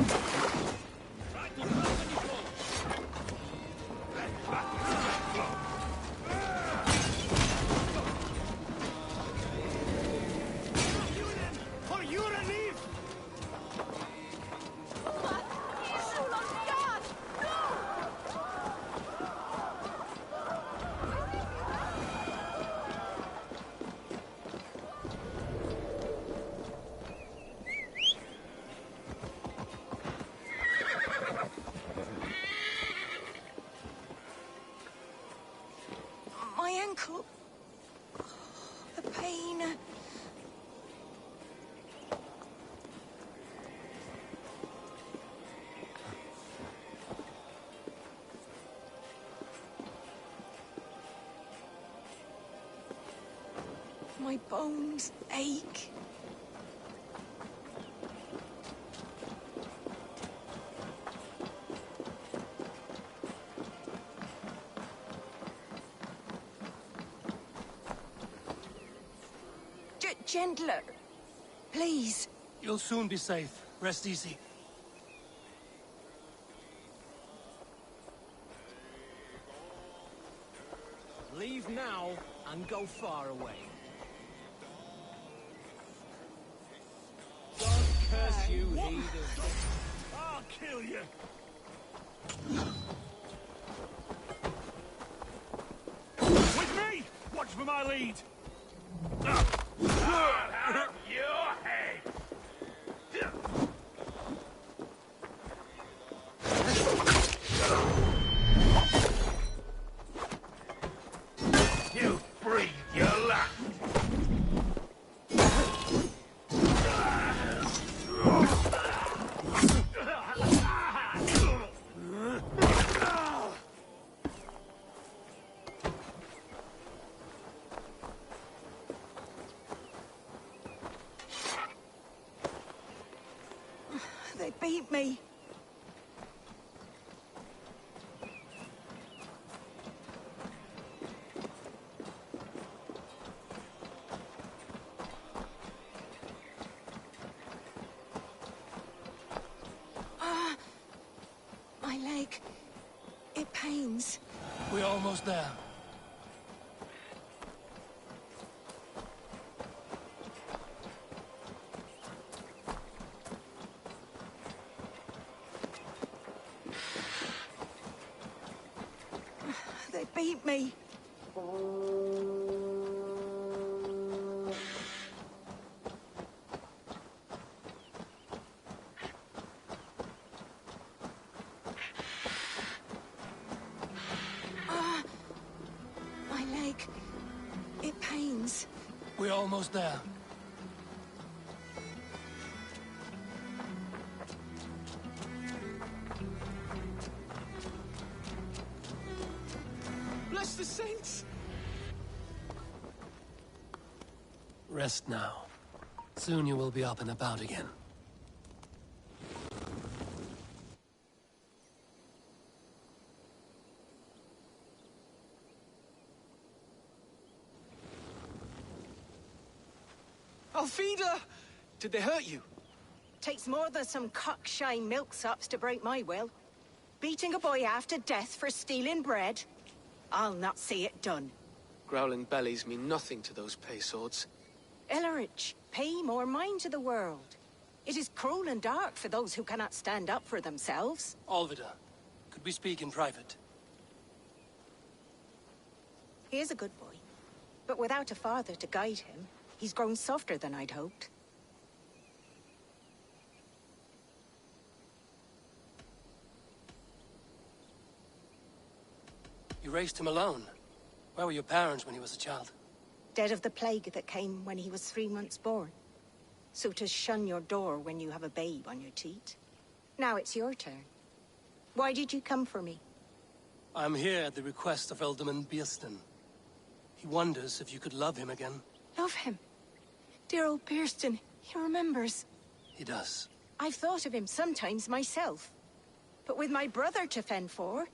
My ankle. The pain. My bones ache. Gentler. Please. You'll soon be safe. Rest easy. Leave now and go far away. God curse you, heathen. I'll kill you. With me! Watch for my lead. I'll have your head. They beat me. My leg. It pains. We're almost there. They beat me. My leg. It pains. We're almost there. Bless the saints! Rest now. Soon you will be up and about again. Alfida! Did they hurt you? Takes more than some cockshy milksops to break my will. Beating a boy half to death for stealing bread? I'll not see it done. Growling bellies mean nothing to those pay swords. Ellerich, pay more mind to the world. It is cruel and dark for those who cannot stand up for themselves. Alvida, could we speak in private? He is a good boy, but without a father to guide him, he's grown softer than I'd hoped. You raised him alone. Where were your parents when he was a child? Dead of the plague that came when he was 3 months born. So to shun your door when you have a babe on your teat. Now it's your turn. Why did you come for me? I'm here at the request of Alderman Biersten. He wonders if you could love him again. Love him? Dear old Biersten, he remembers. He does. I've thought of him sometimes myself. But with my brother to fend for,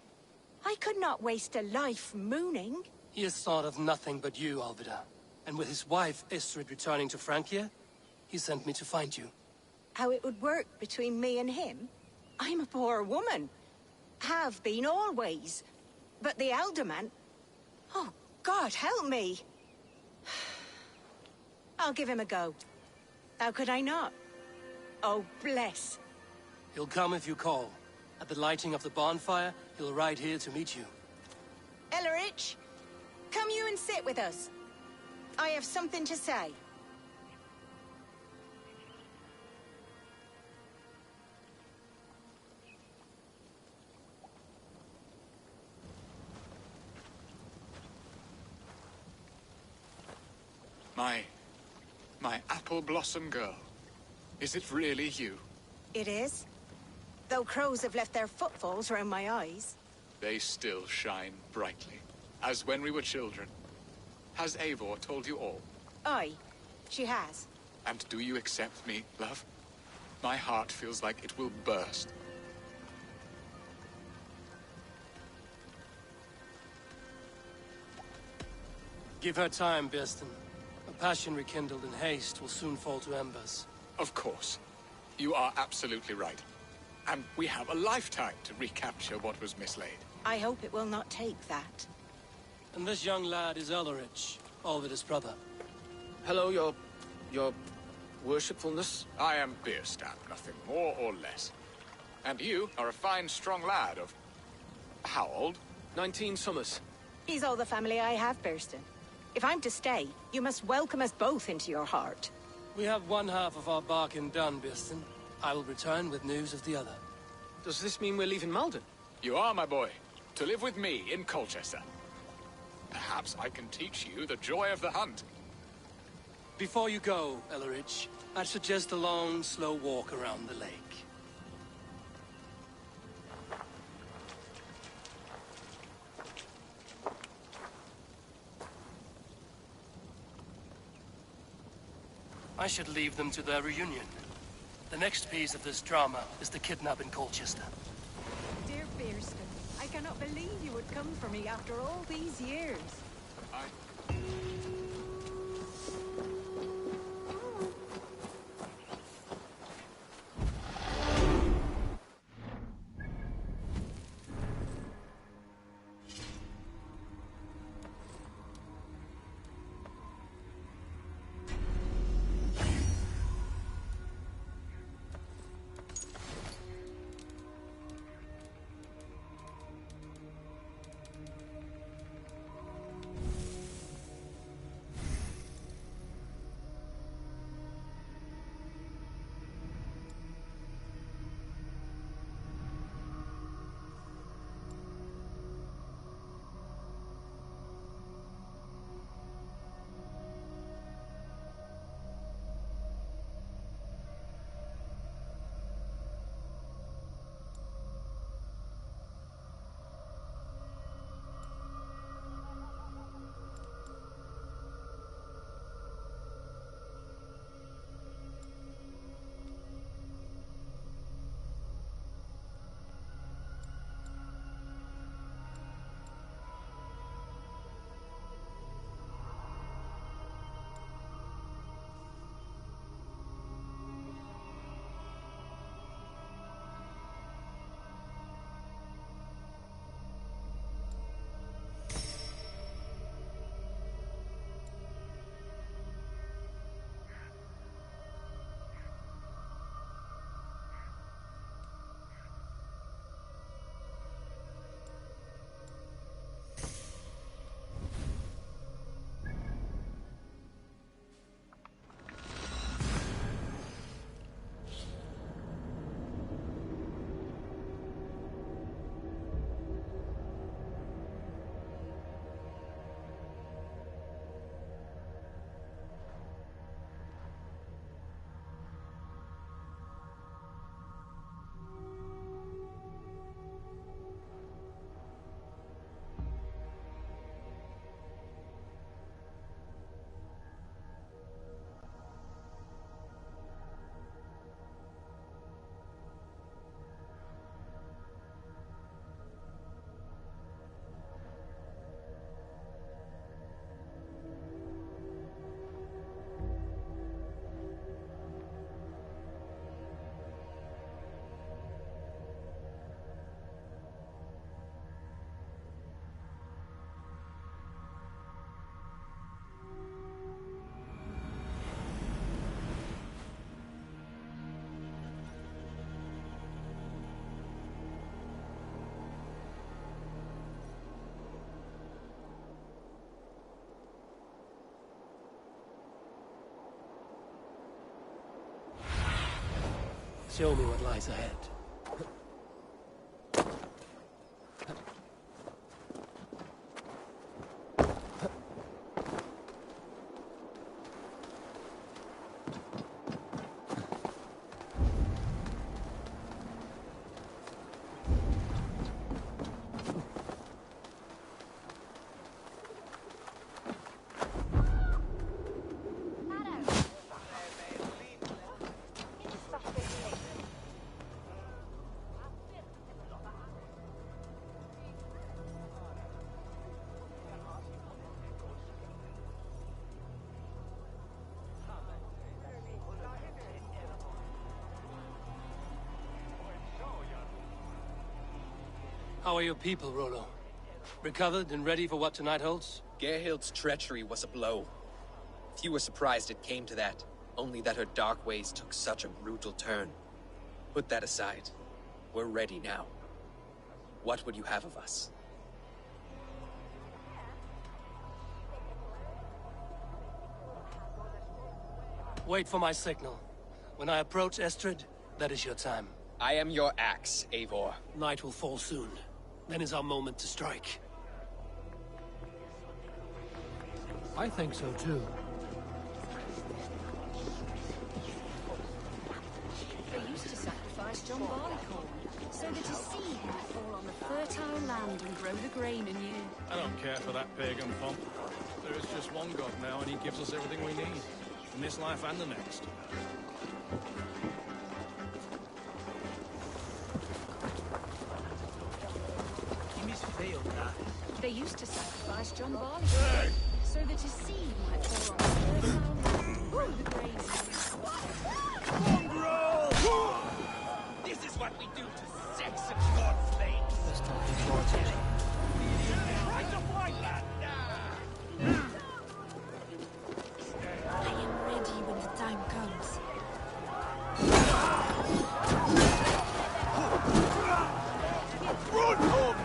I could not waste a life mooning. He has thought of nothing but you, Alvida. And with his wife, Istrid, returning to Francia, he sent me to find you. How it would work between me and him? I'm a poor woman. Have been always. But the alderman... Oh, God, help me. I'll give him a go. How could I not? Oh, bless. He'll come if you call. At the lighting of the bonfire, he'll ride here to meet you. Ellerich, come you and sit with us. I have something to say. My apple blossom girl. Is it really you? It is. Though crows have left their footfalls round my eyes. They still shine brightly, as when we were children. Has Eivor told you all? Aye, she has. And do you accept me, love? My heart feels like it will burst. Give her time, Biersten. A passion rekindled in haste will soon fall to embers. Of course. You are absolutely right. And we have a lifetime to recapture what was mislaid. I hope it will not take that. And this young lad is Ellerich, Alvida's brother. Hello, your worshipfulness. I am Bierstadt, nothing more or less. And you are a fine, strong lad of... how old? 19 summers. He's all the family I have, Biersten. If I'm to stay, you must welcome us both into your heart. We have one half of our bargain done, Biersten. I will return with news of the other. Does this mean we're leaving Malden? You are, my boy. To live with me in Colchester. Perhaps I can teach you the joy of the hunt. Before you go, Ellerich, I'd suggest a long, slow walk around the lake. I should leave them to their reunion. The next piece of this drama is the kidnap in Colchester. Dear Fearston, I cannot believe you would come for me after all these years. Show me what lies ahead. How are your people, Rollo? Recovered and ready for what tonight holds? Gerhild's treachery was a blow. Few were surprised it came to that, only that her dark ways took such a brutal turn. Put that aside. We're ready now. What would you have of us? Wait for my signal. When I approach Estrid, that is your time. I am your axe, Eivor. Night will fall soon. Then is our moment to strike. I think so too. They used to sacrifice John Barleycorn, so that his seed might fall on the fertile land and grow the grain anew. I don't care for that pagan pomp. There is just one god now, and he gives us everything we need. In this life and the next. They used to sacrifice John Barleycorn so that his seed might fall on the fertile land grow the grain. Mongrel! This is what we do to Saxon god slaves. Let's not be exhausted. Try to fight that! I am ready when the time comes. Run home!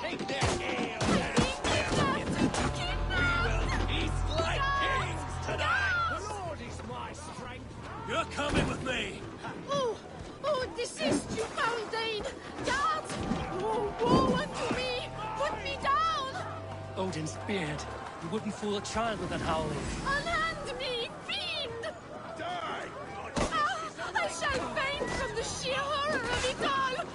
Take their ale! We will feast like kings tonight! The Lord is my strength. You're coming with me! Oh, desist, you foul Dane! Guards! Oh, woe unto me! Put me down! Odin's beard. You wouldn't fool a child with that howling. Unhand me, fiend! Die! I shall faint from the sheer horror of it all!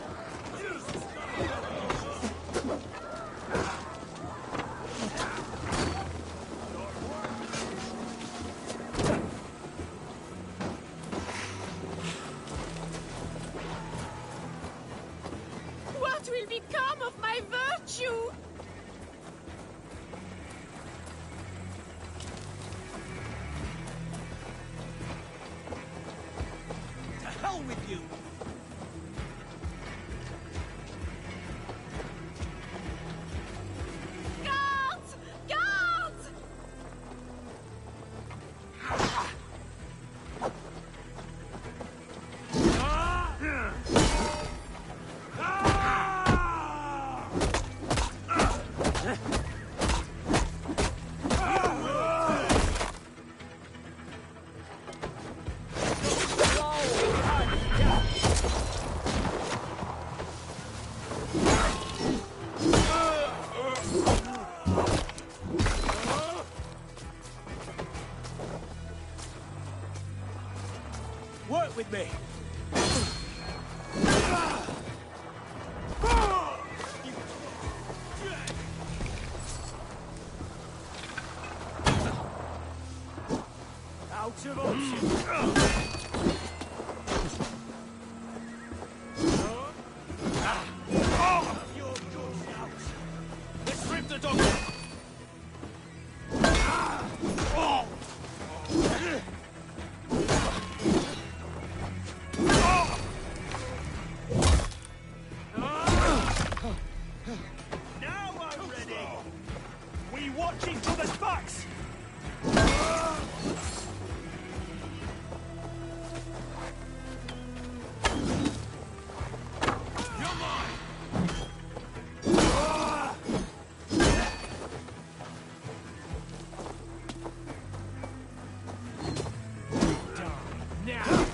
What will become of my virtue? To hell with you! Guards! Guards! Work with me! Out of option! You're good out! Let's rip the dog! Now I'm ready! We watch each other's backs! You're mine! Now!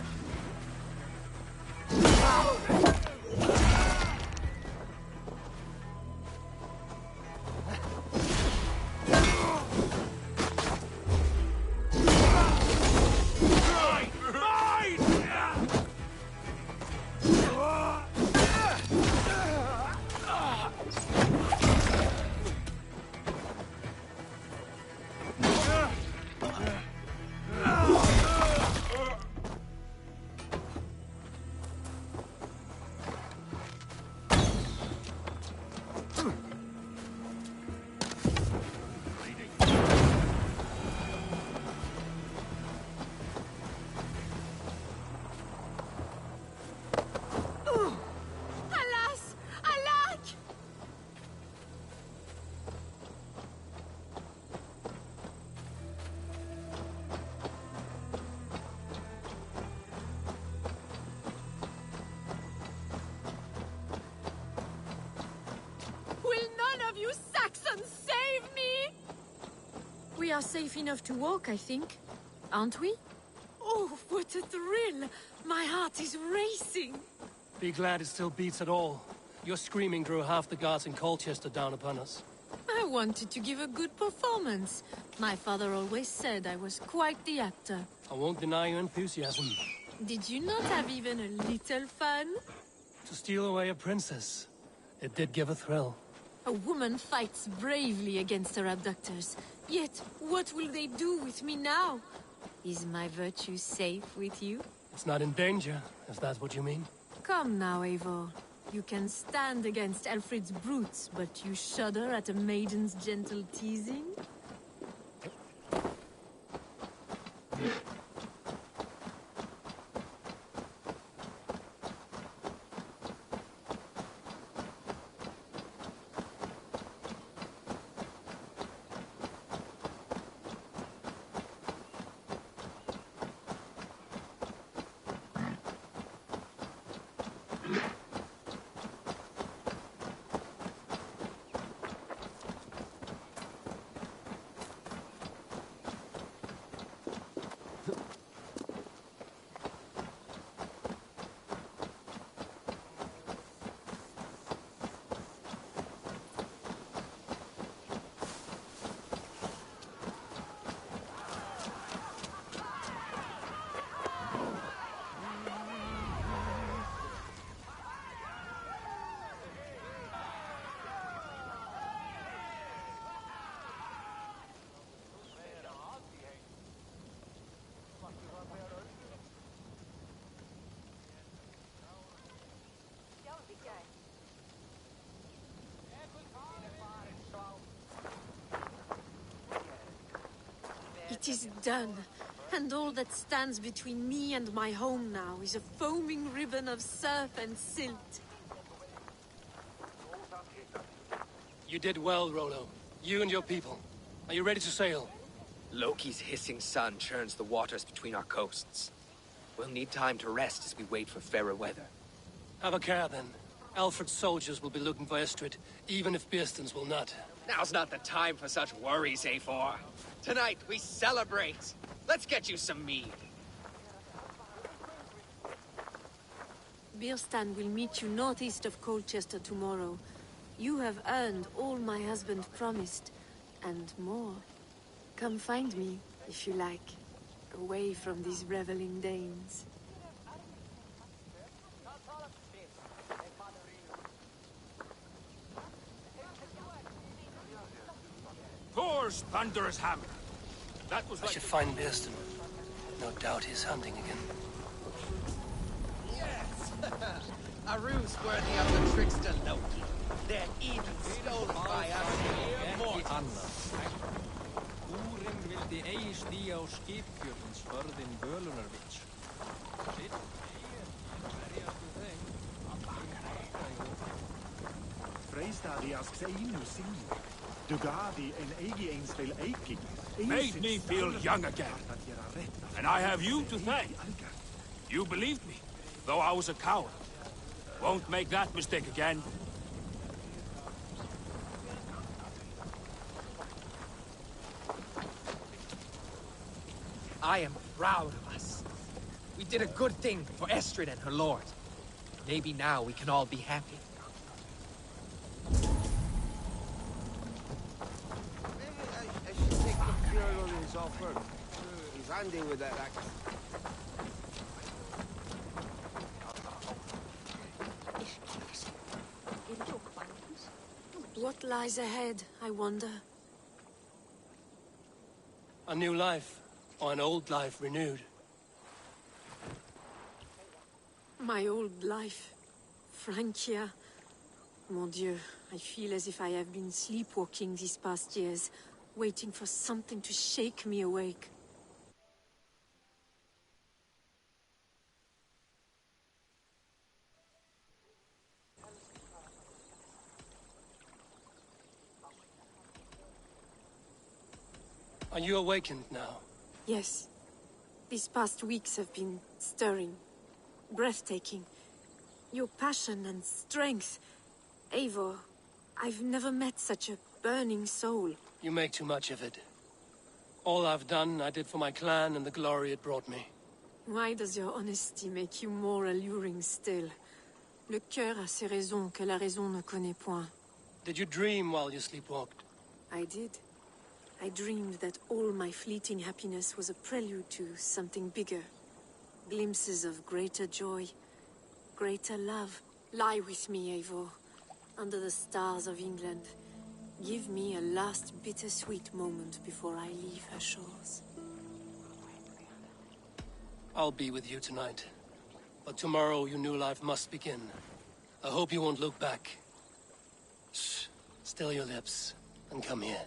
Alas! Alack! Will none of you Saxons save me? We are safe enough to walk, I think. Aren't we? Oh, what a thrill! My heart is racing. Be glad it still beats at all. Your screaming drew half the guards in Colchester down upon us. I wanted to give a good performance. My father always said I was quite the actor. I won't deny your enthusiasm. Did you not have even a little fun? To steal away a princess. It did give a thrill. A woman fights bravely against her abductors. Yet, what will they do with me now? Is my virtue safe with you? It's not in danger, if that's what you mean. Come now, Eivor. You can stand against Alfred's brutes, but you shudder at a maiden's gentle teasing? It is done, and all that stands between me and my home now is a foaming ribbon of surf and silt. You did well, Rollo. You and your people. Are you ready to sail? Loki's hissing sun churns the waters between our coasts. We'll need time to rest as we wait for fairer weather. Have a care, then. Alfred's soldiers will be looking for Estrid, even if Birsten's will not. Now's not the time for such worries, A4. Tonight, we celebrate. Let's get you some mead. Birstan will meet you northeast of Colchester tomorrow. You have earned all my husband promised, and more. Come find me, if you like, away from these reveling Danes. Thor's thunderous hammer. That was I should find Birsten. No doubt he's hunting again. Yes! A ruse worthy of the trickster Loki. They're even stolen by us mere mortals. Úrin vildi eigi stíga á skipkjöfins förðin Völunarvits. Sitt verjastu þeim. Freistadi asks einu sínu. Dugadi en eigi eins vil eiki. Made me feel young again. And I have you to thank. You believed me, though I was a coward. Won't make that mistake again. I am proud of us. We did a good thing for Estrid and her lord. Maybe now we can all be happy. I should take the Fjordlings off first. He's handy with that axe. What lies ahead, I wonder? A new life, or an old life renewed. My old life. Francia. Mon Dieu, I feel as if I have been sleepwalking these past years, waiting for something to shake me awake. Are you awakened now? Yes. These past weeks have been stirring, breathtaking. Your passion and strength. Eivor, I've never met such a burning soul. You make too much of it. All I've done, I did for my clan and the glory it brought me. Why does your honesty make you more alluring still? Le cœur a ses raisons que la raison ne connaît point. Did you dream while you sleepwalked? I did. I dreamed that all my fleeting happiness was a prelude to something bigger. Glimpses of greater joy, greater love. Lie with me, Eivor. under the stars of England. Give me a last bittersweet moment before I leave her shores. I'll be with you tonight. But tomorrow your new life must begin. I hope you won't look back. Shh. Still your lips, and come here.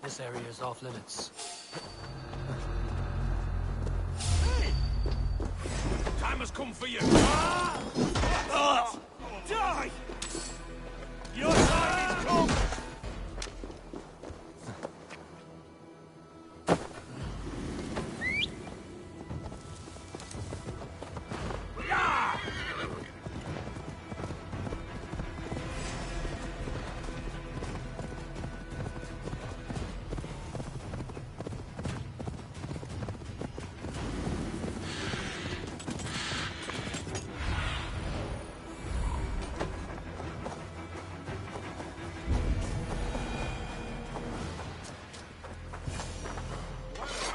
This area is off limits. Time has come for you. Die! Your time is come!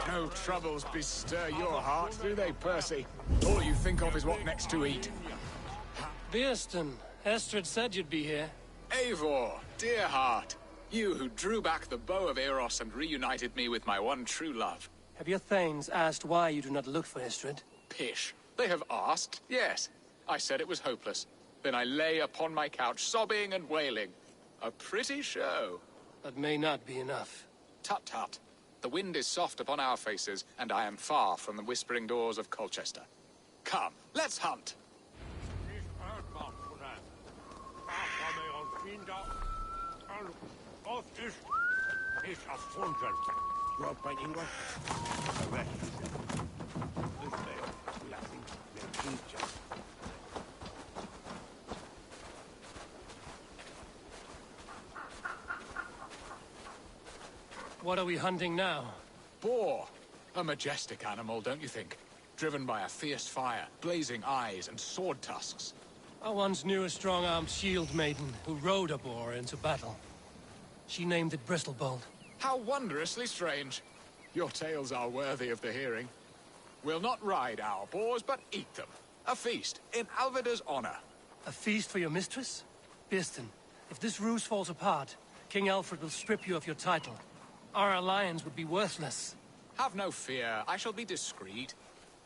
No troubles bestir your heart, do they, Percy? All you think of is what next to eat. Beerston, Estrid said you'd be here. Eivor, dear heart, you who drew back the bow of Eros and reunited me with my one true love. Have your thanes asked why you do not look for Estrid? Pish. They have asked, yes. I said it was hopeless. Then I lay upon my couch, sobbing and wailing. A pretty show. That may not be enough. Tut-tut. The wind is soft upon our faces, and I am far from the whispering doors of Colchester. Come, let's hunt. What are we hunting now? Boar. A majestic animal, don't you think? Driven by a fierce fire, blazing eyes, and sword tusks. I once knew a strong-armed shield maiden who rode a boar into battle. She named it Bristlebolt. How wondrously strange. Your tales are worthy of the hearing. We'll not ride our boars, but eat them. A feast, in Alvida's honor. A feast for your mistress? Birston, if this ruse falls apart, King Alfred will strip you of your title. Our alliance would be worthless. Have no fear, I shall be discreet.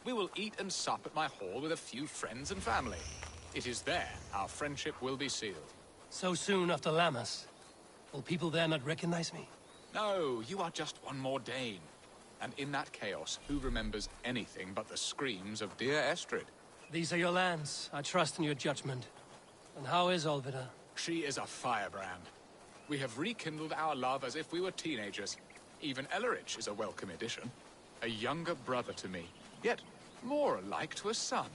We will eat and sup at my hall with a few friends and family. It is there our friendship will be sealed. So soon after Lammas? Will people there not recognize me? No, you are just one more Dane. And in that chaos, who remembers anything but the screams of dear Estrid? These are your lands. I trust in your judgment. And how is Olvida? She is a firebrand. We have rekindled our love as if we were teenagers. Even Ellerich is a welcome addition. A younger brother to me, yet more alike to a son.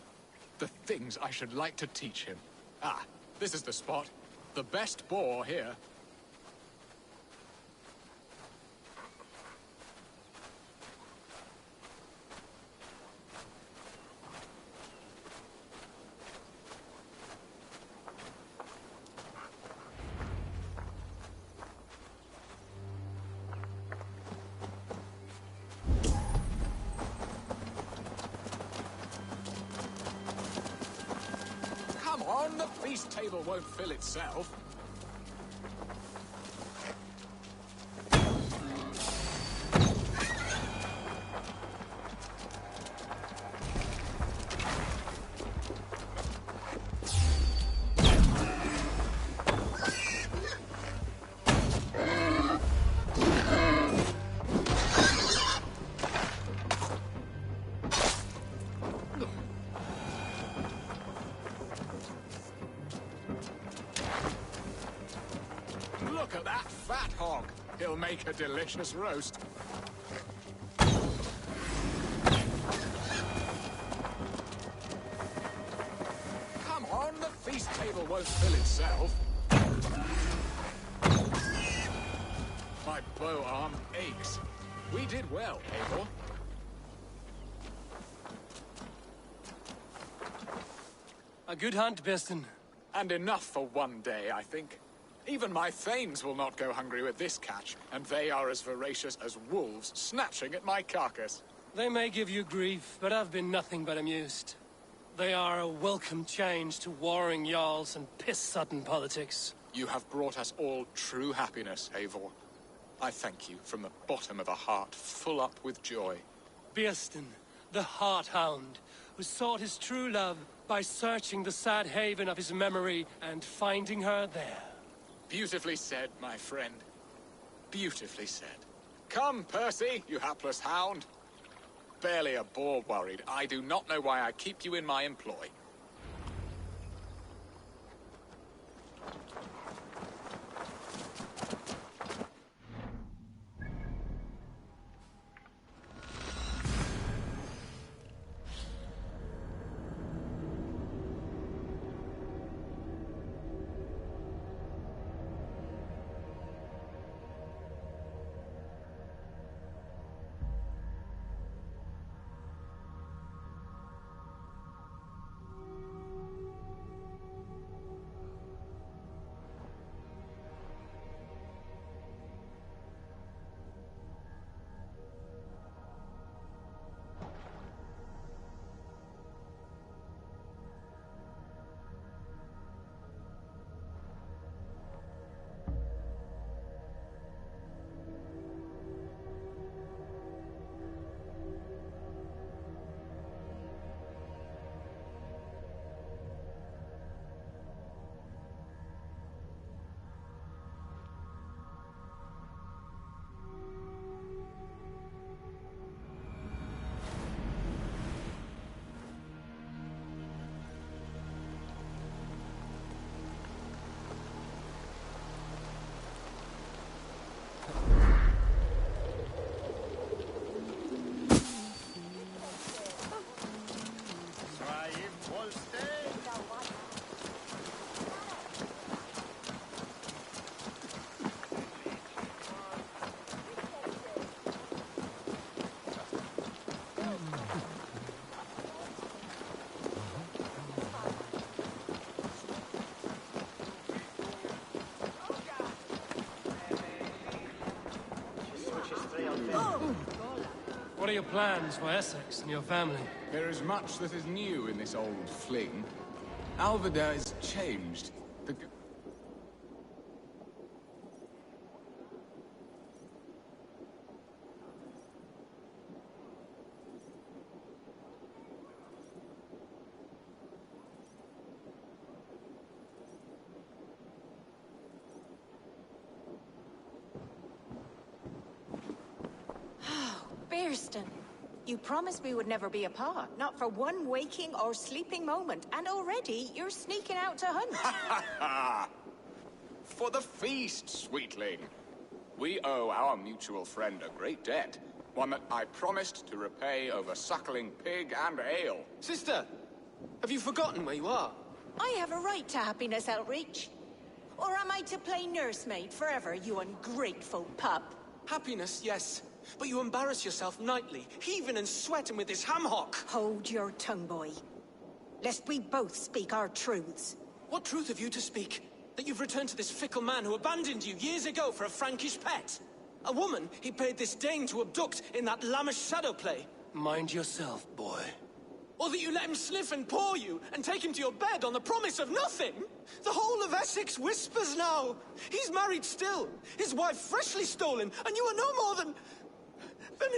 The things I should like to teach him. Ah, this is the spot. The best boar here. The feast table won't fill itself. Look at that fat hog. He'll make a delicious roast. Come on, the feast table won't fill itself. My bow arm aches. We did well, Eivor. A good hunt, Birston. And enough for one day, I think. Even my thanes will not go hungry with this catch, and they are as voracious as wolves snatching at my carcass. They may give you grief, but I've been nothing but amused. They are a welcome change to warring jarls and piss-sodden politics. You have brought us all true happiness, Eivor. I thank you from the bottom of a heart full up with joy. Birston, the Heart-Hound, who sought his true love by searching the sad haven of his memory and finding her there. Beautifully said, my friend. Beautifully said. Come, Percy, you hapless hound. Barely a boar worried. I do not know why I keep you in my employ. What are your plans for Essex and your family? There is much that is new in this old fling. Alvida is changed. Bearston, you promised we would never be apart, not for one waking or sleeping moment, and already you're sneaking out to hunt. For the feast, sweetling. We owe our mutual friend a great debt, one that I promised to repay over suckling pig and ale. Sister, have you forgotten where you are? I have a right to happiness, Outreach. Or am I to play nursemaid forever, you ungrateful pup? Happiness, yes. But you embarrass yourself nightly, heaving and sweating with this ham-hock. Hold your tongue, boy. Lest we both speak our truths. What truth have you to speak? That you've returned to this fickle man who abandoned you years ago for a Frankish pet? A woman he paid this Dane to abduct in that lammish shadow play? Mind yourself, boy. Or that you let him sniff and paw you, and take him to your bed on the promise of nothing? The whole of Essex whispers now. He's married still, his wife freshly stolen, and you are no more than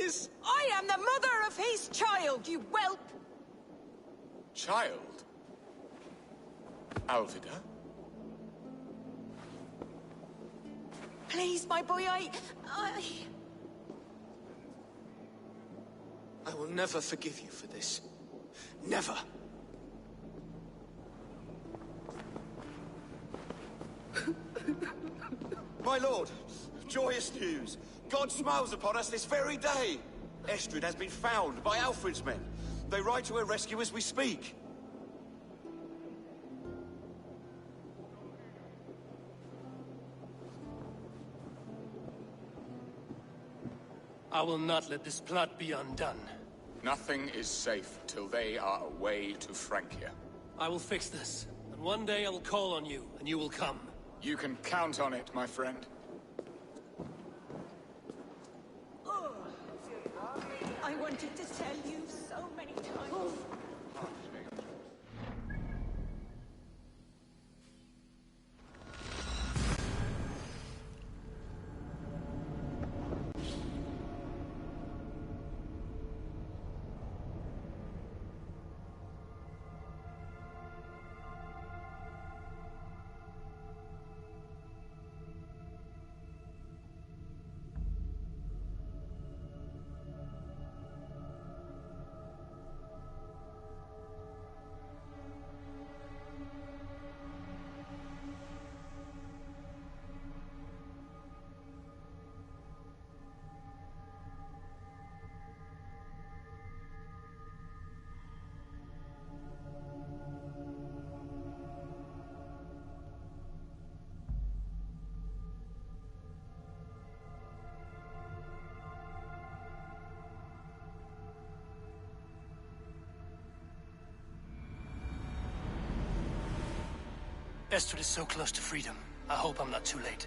his... I am the mother of his child, you whelp! Child? Alvida? Please, my boy, I will never forgive you for this. Never. My lord, joyous news. God smiles upon us this very day. Estrid has been found by Alfred's men. They ride to her rescue as we speak. I will not let this plot be undone. Nothing is safe till they are away to Francia. I will fix this, and one day I will call on you, and you will come. You can count on it, my friend. I wanted to tell you so many times. Estrid is so close to freedom. I hope I'm not too late.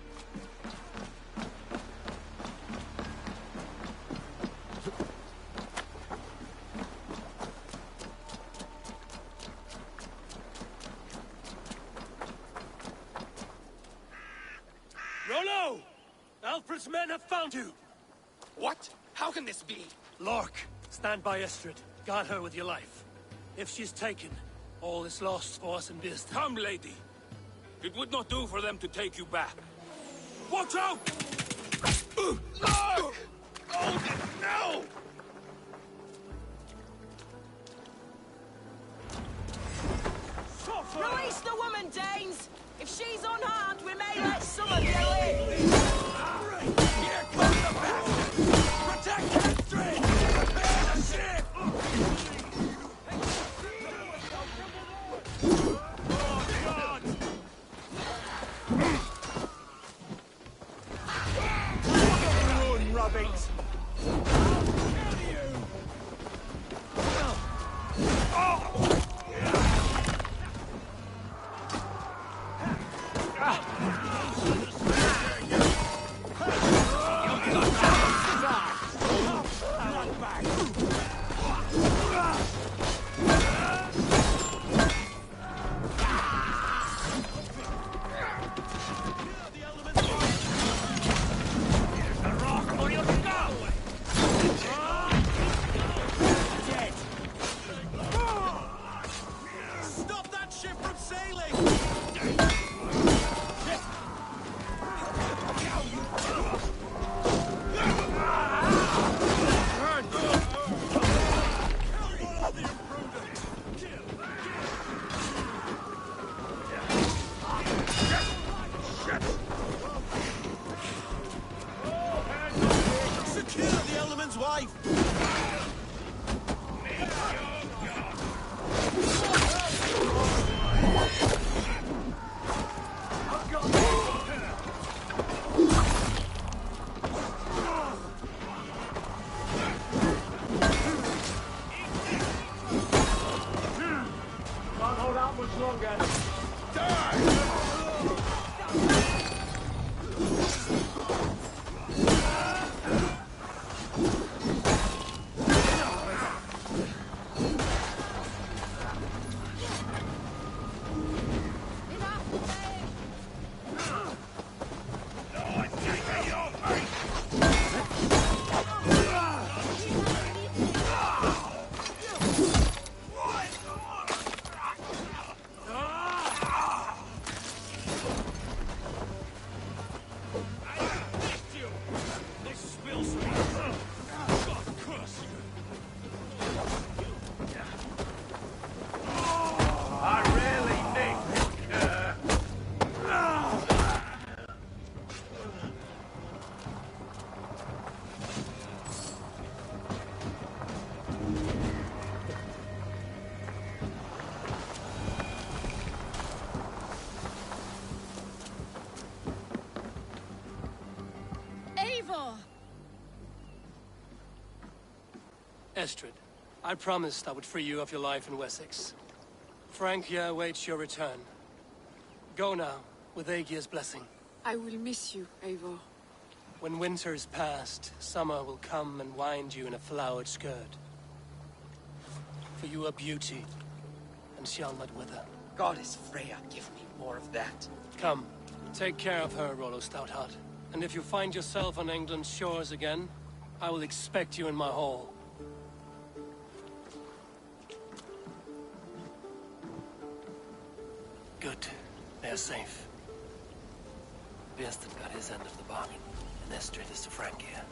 Rollo! Alfred's men have found you! What? How can this be? Lork, stand by Estrid. Guard her with your life. If she's taken, all is lost for us in Bearston. Come, lady. It would not do for them to take you back. Watch out! Look! Oh, no! Release the woman, Danes! If she's unharmed, we may let some of you in! Here comes the bastard! Protect Estrid! Prepare the ship! wife! Can't hold out much longer. Estrid, I promised I would free you of your life in Wessex. Frank here awaits your return. Go now, with Aegir's blessing. I will miss you, Eivor. When winter is past, summer will come and wind you in a flowered skirt. For you are beauty, and shall not wither. Goddess Freya, give me more of that. Come, take care of her, Rollo Stoutheart. And if you find yourself on England's shores again, I will expect you in my hall. Good. They're safe. Bieston got his end of the bargain, and Estrid is to Frank here.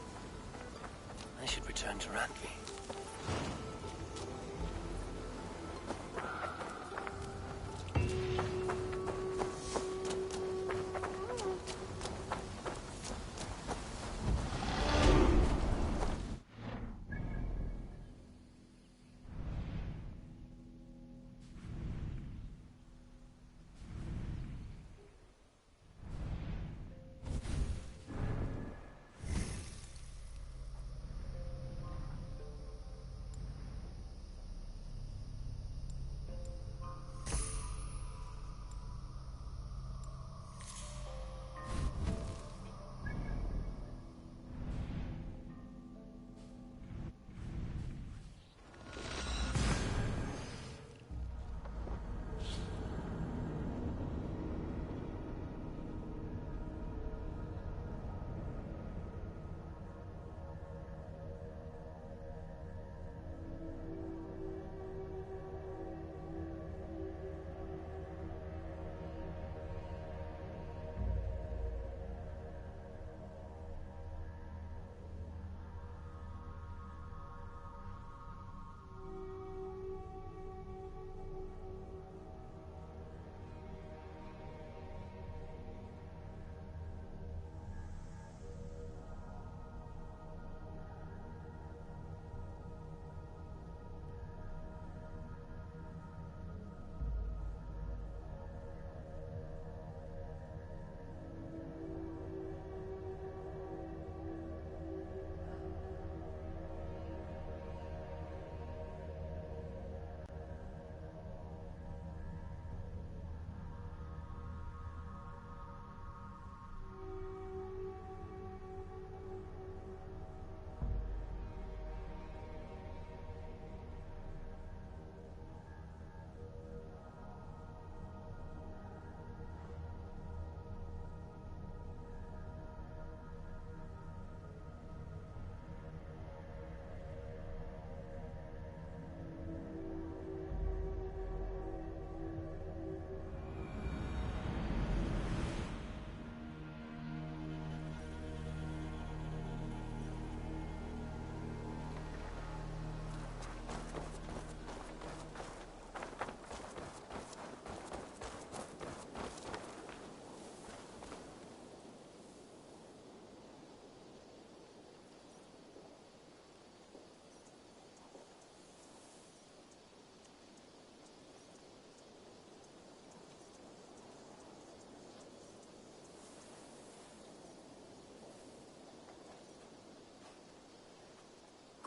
I should return to Randvi.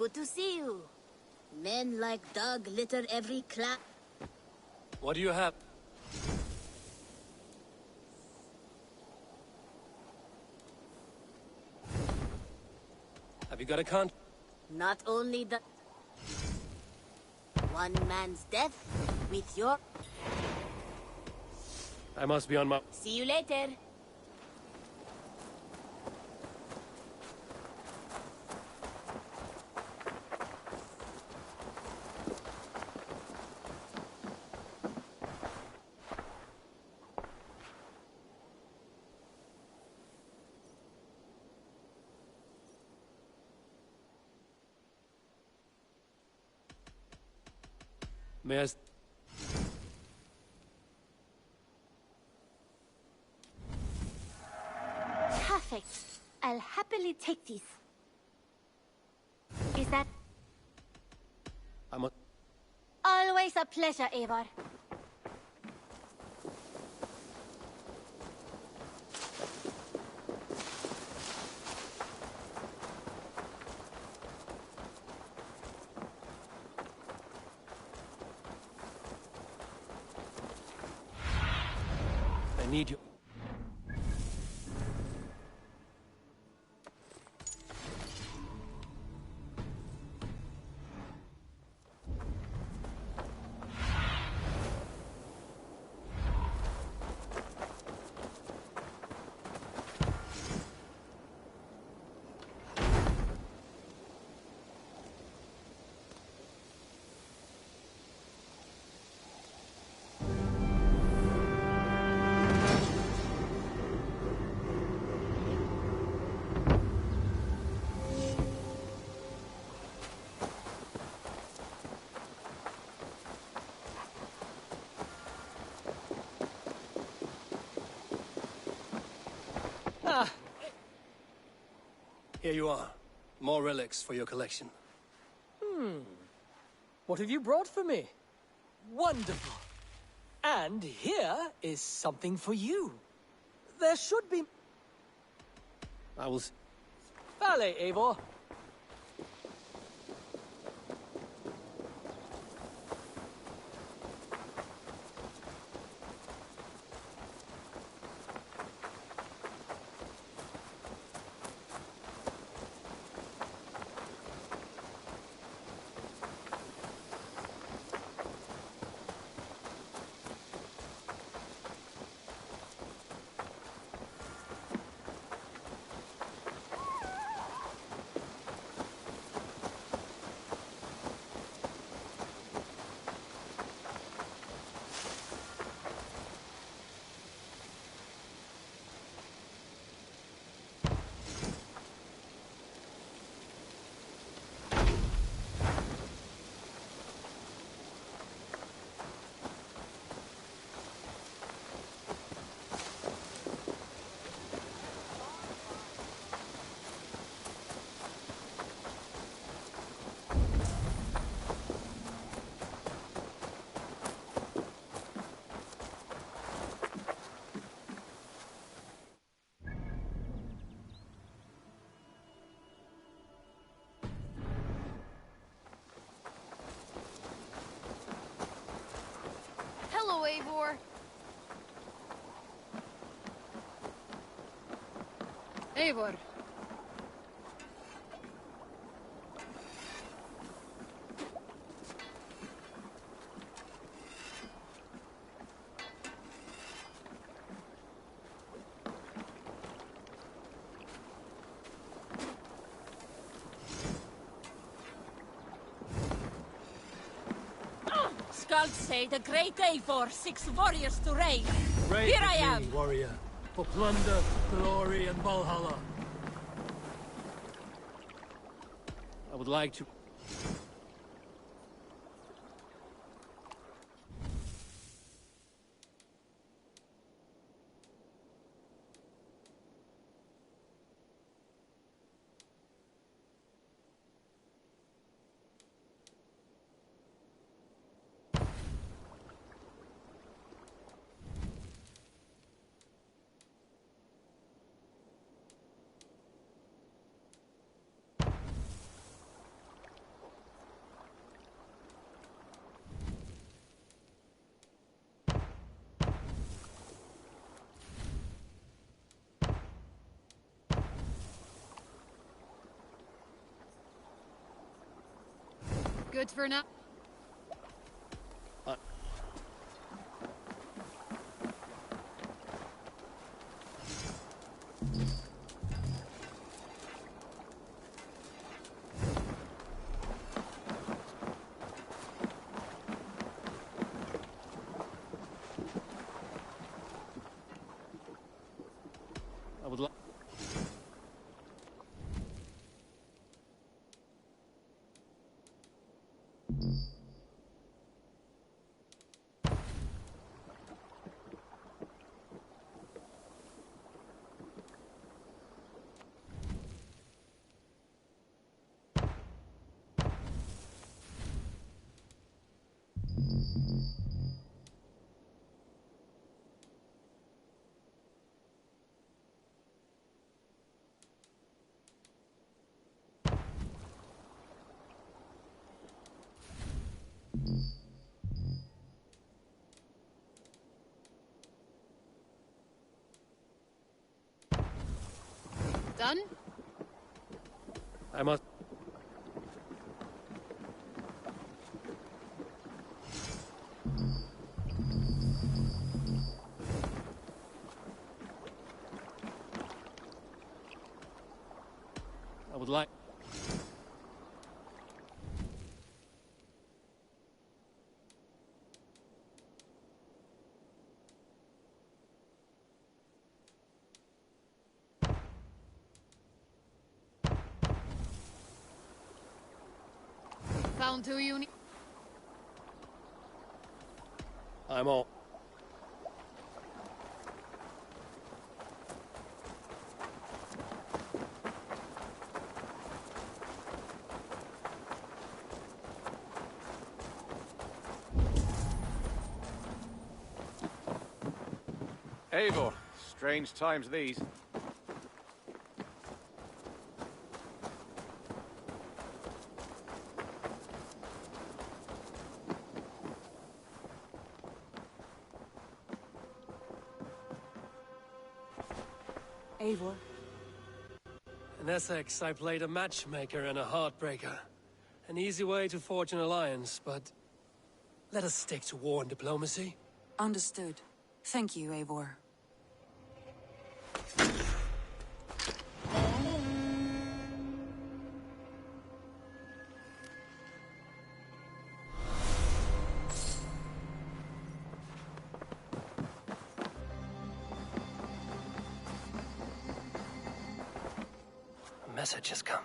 good to see you. Men like dog litter every clan. What do you have? Have you got a con? Not only the... One man's death with your... I must be on my... See you later. May I... Perfect. I'll happily take this. Is that... I'm a... Always a pleasure, Eivor. I need you. Here you are. More relics for your collection. What have you brought for me? Wonderful. And here is something for you. There should be... I will... Vale, Eivor. Hello, Eivor. Eivor. Skulls say the great Eivor seeks warriors to raid. Raid Here with I am. me, warrior. For plunder, glory, and Valhalla. I would like to... Good for now. I would like... Done? I must... I would like... Found who you need. I'm all... Eivor, strange times these. Eivor. In Essex, I played a matchmaker and a heartbreaker. An easy way to forge an alliance, but... let us stick to war and diplomacy. Understood. Thank you, Eivor. A message has come.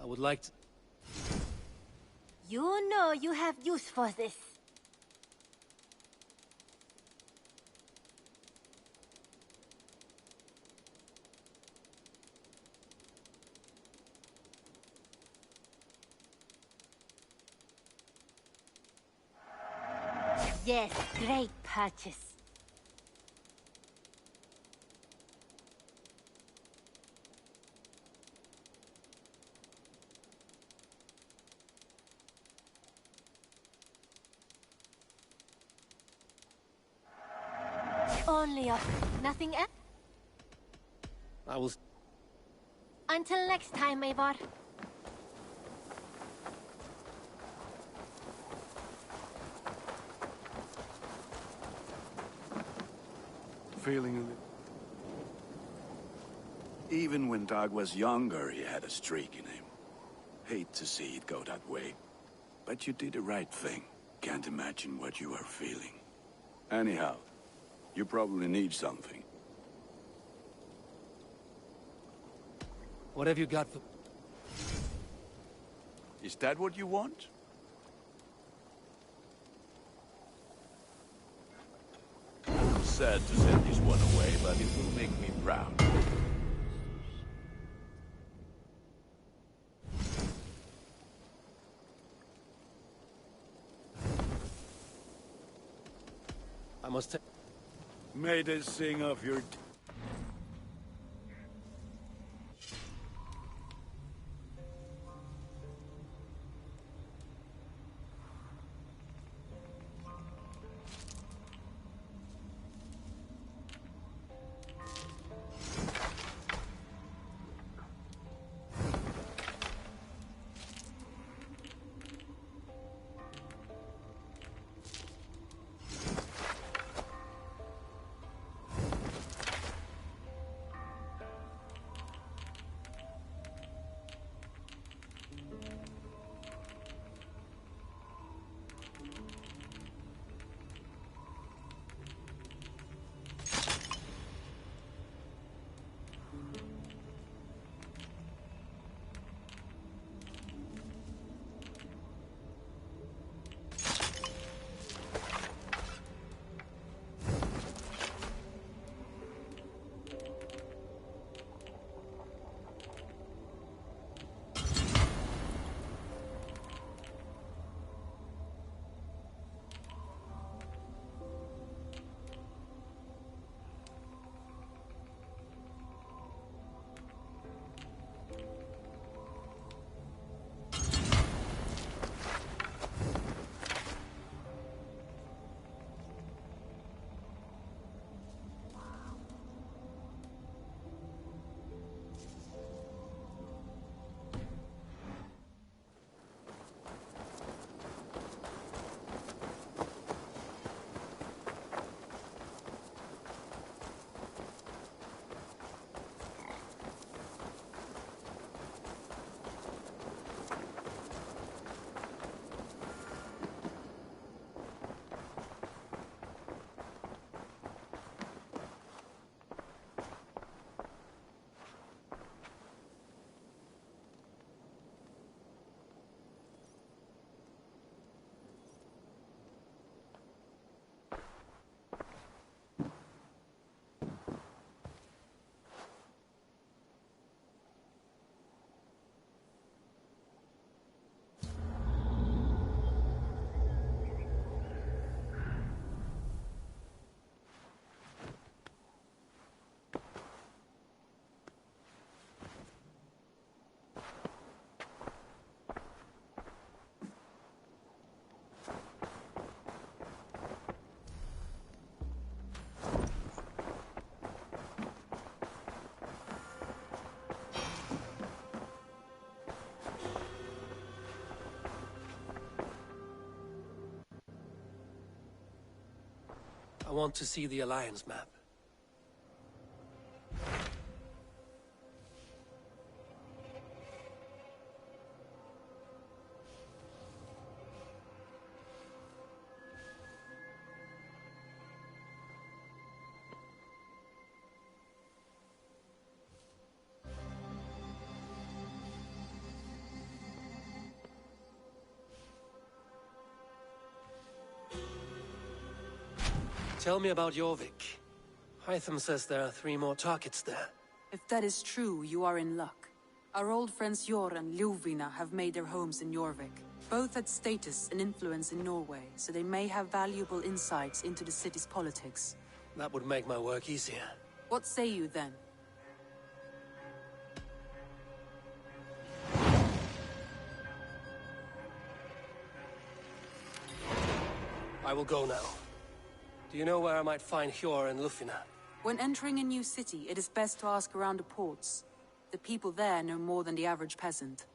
I would like to... You know you have use for this. Yes, great purchase. Only a... nothing else? I will... Until next time, Eivor. Feeling a little... Even when Dag was younger, he had a streak in him. Hate to see it go that way. But you did the right thing. Can't imagine what you are feeling. Anyhow, you probably need something. What have you got for... Is that what you want? I'm sad to send this one away, but it will make me proud. I must... May they sing of your... I want to see the Alliance map. Tell me about Jorvik. Hytham says there are 3 more targets there. If that is true, you are in luck. Our old friends Jor and Ljuvina have made their homes in Jorvik. Both had status and influence in Norway, so they may have valuable insights into the city's politics. That would make my work easier. What say you then? I will go now. Do you know where I might find Hjor and Lufina? When entering a new city, it is best to ask around the ports. The people there know more than the average peasant.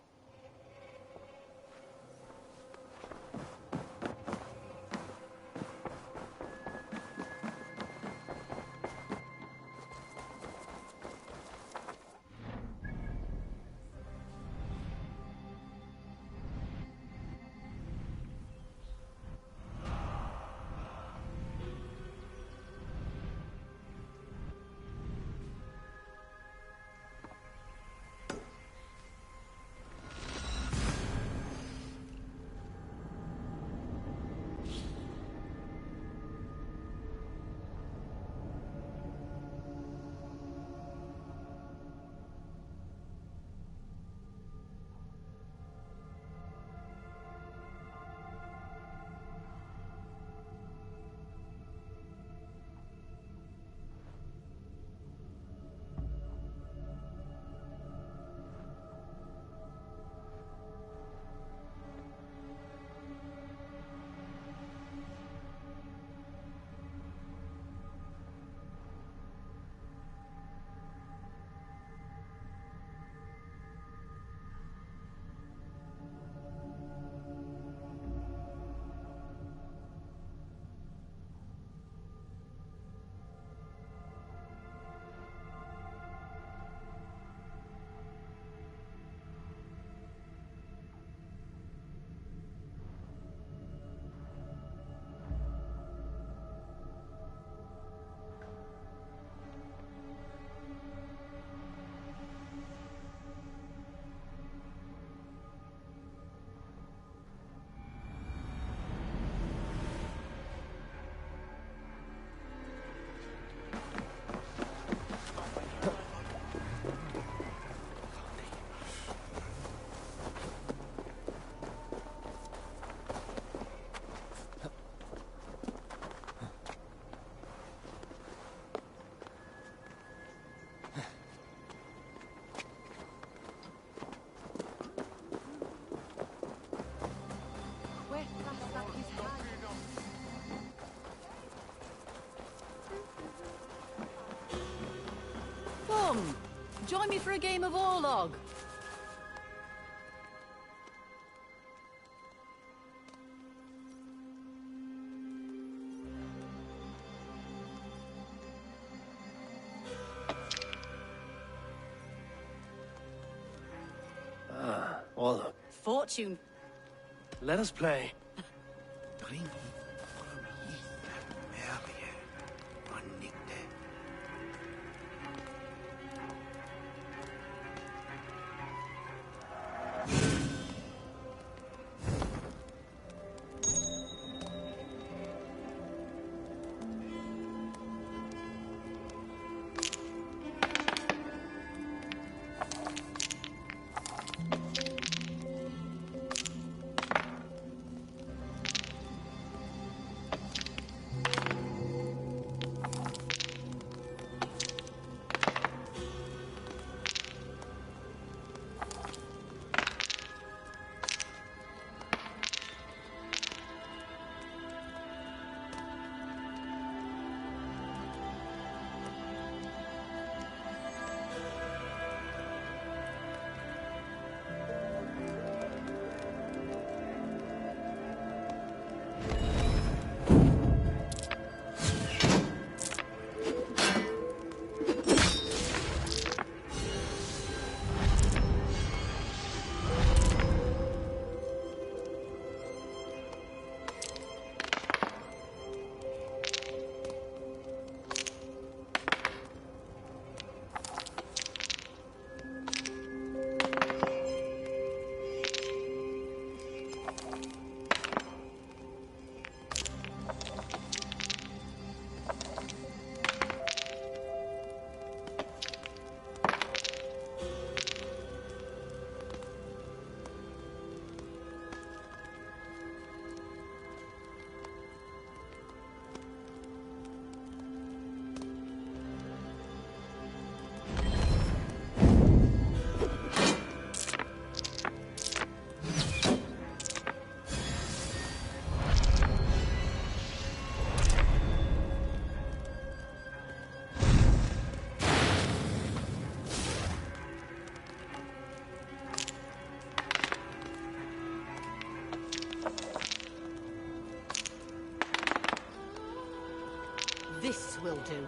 Come, join me for a game of Orlog. Ah, Orlog. Fortune. Let us play. This will do.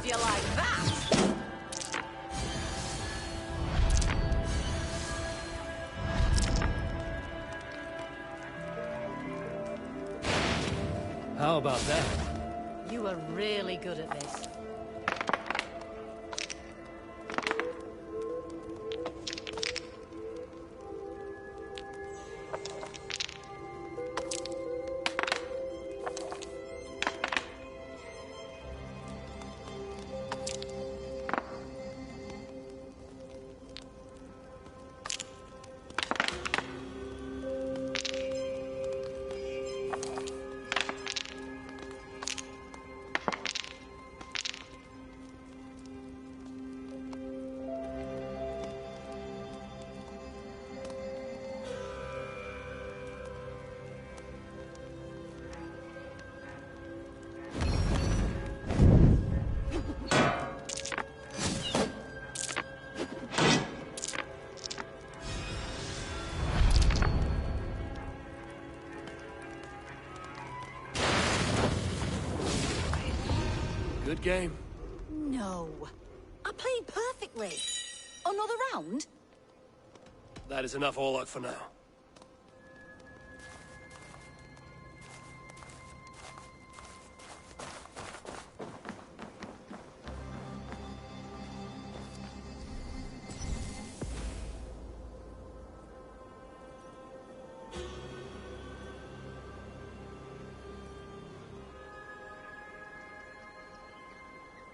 You like that? How about that? You are really good at this. Good game. No. I played perfectly. Another round? That is enough all out for now.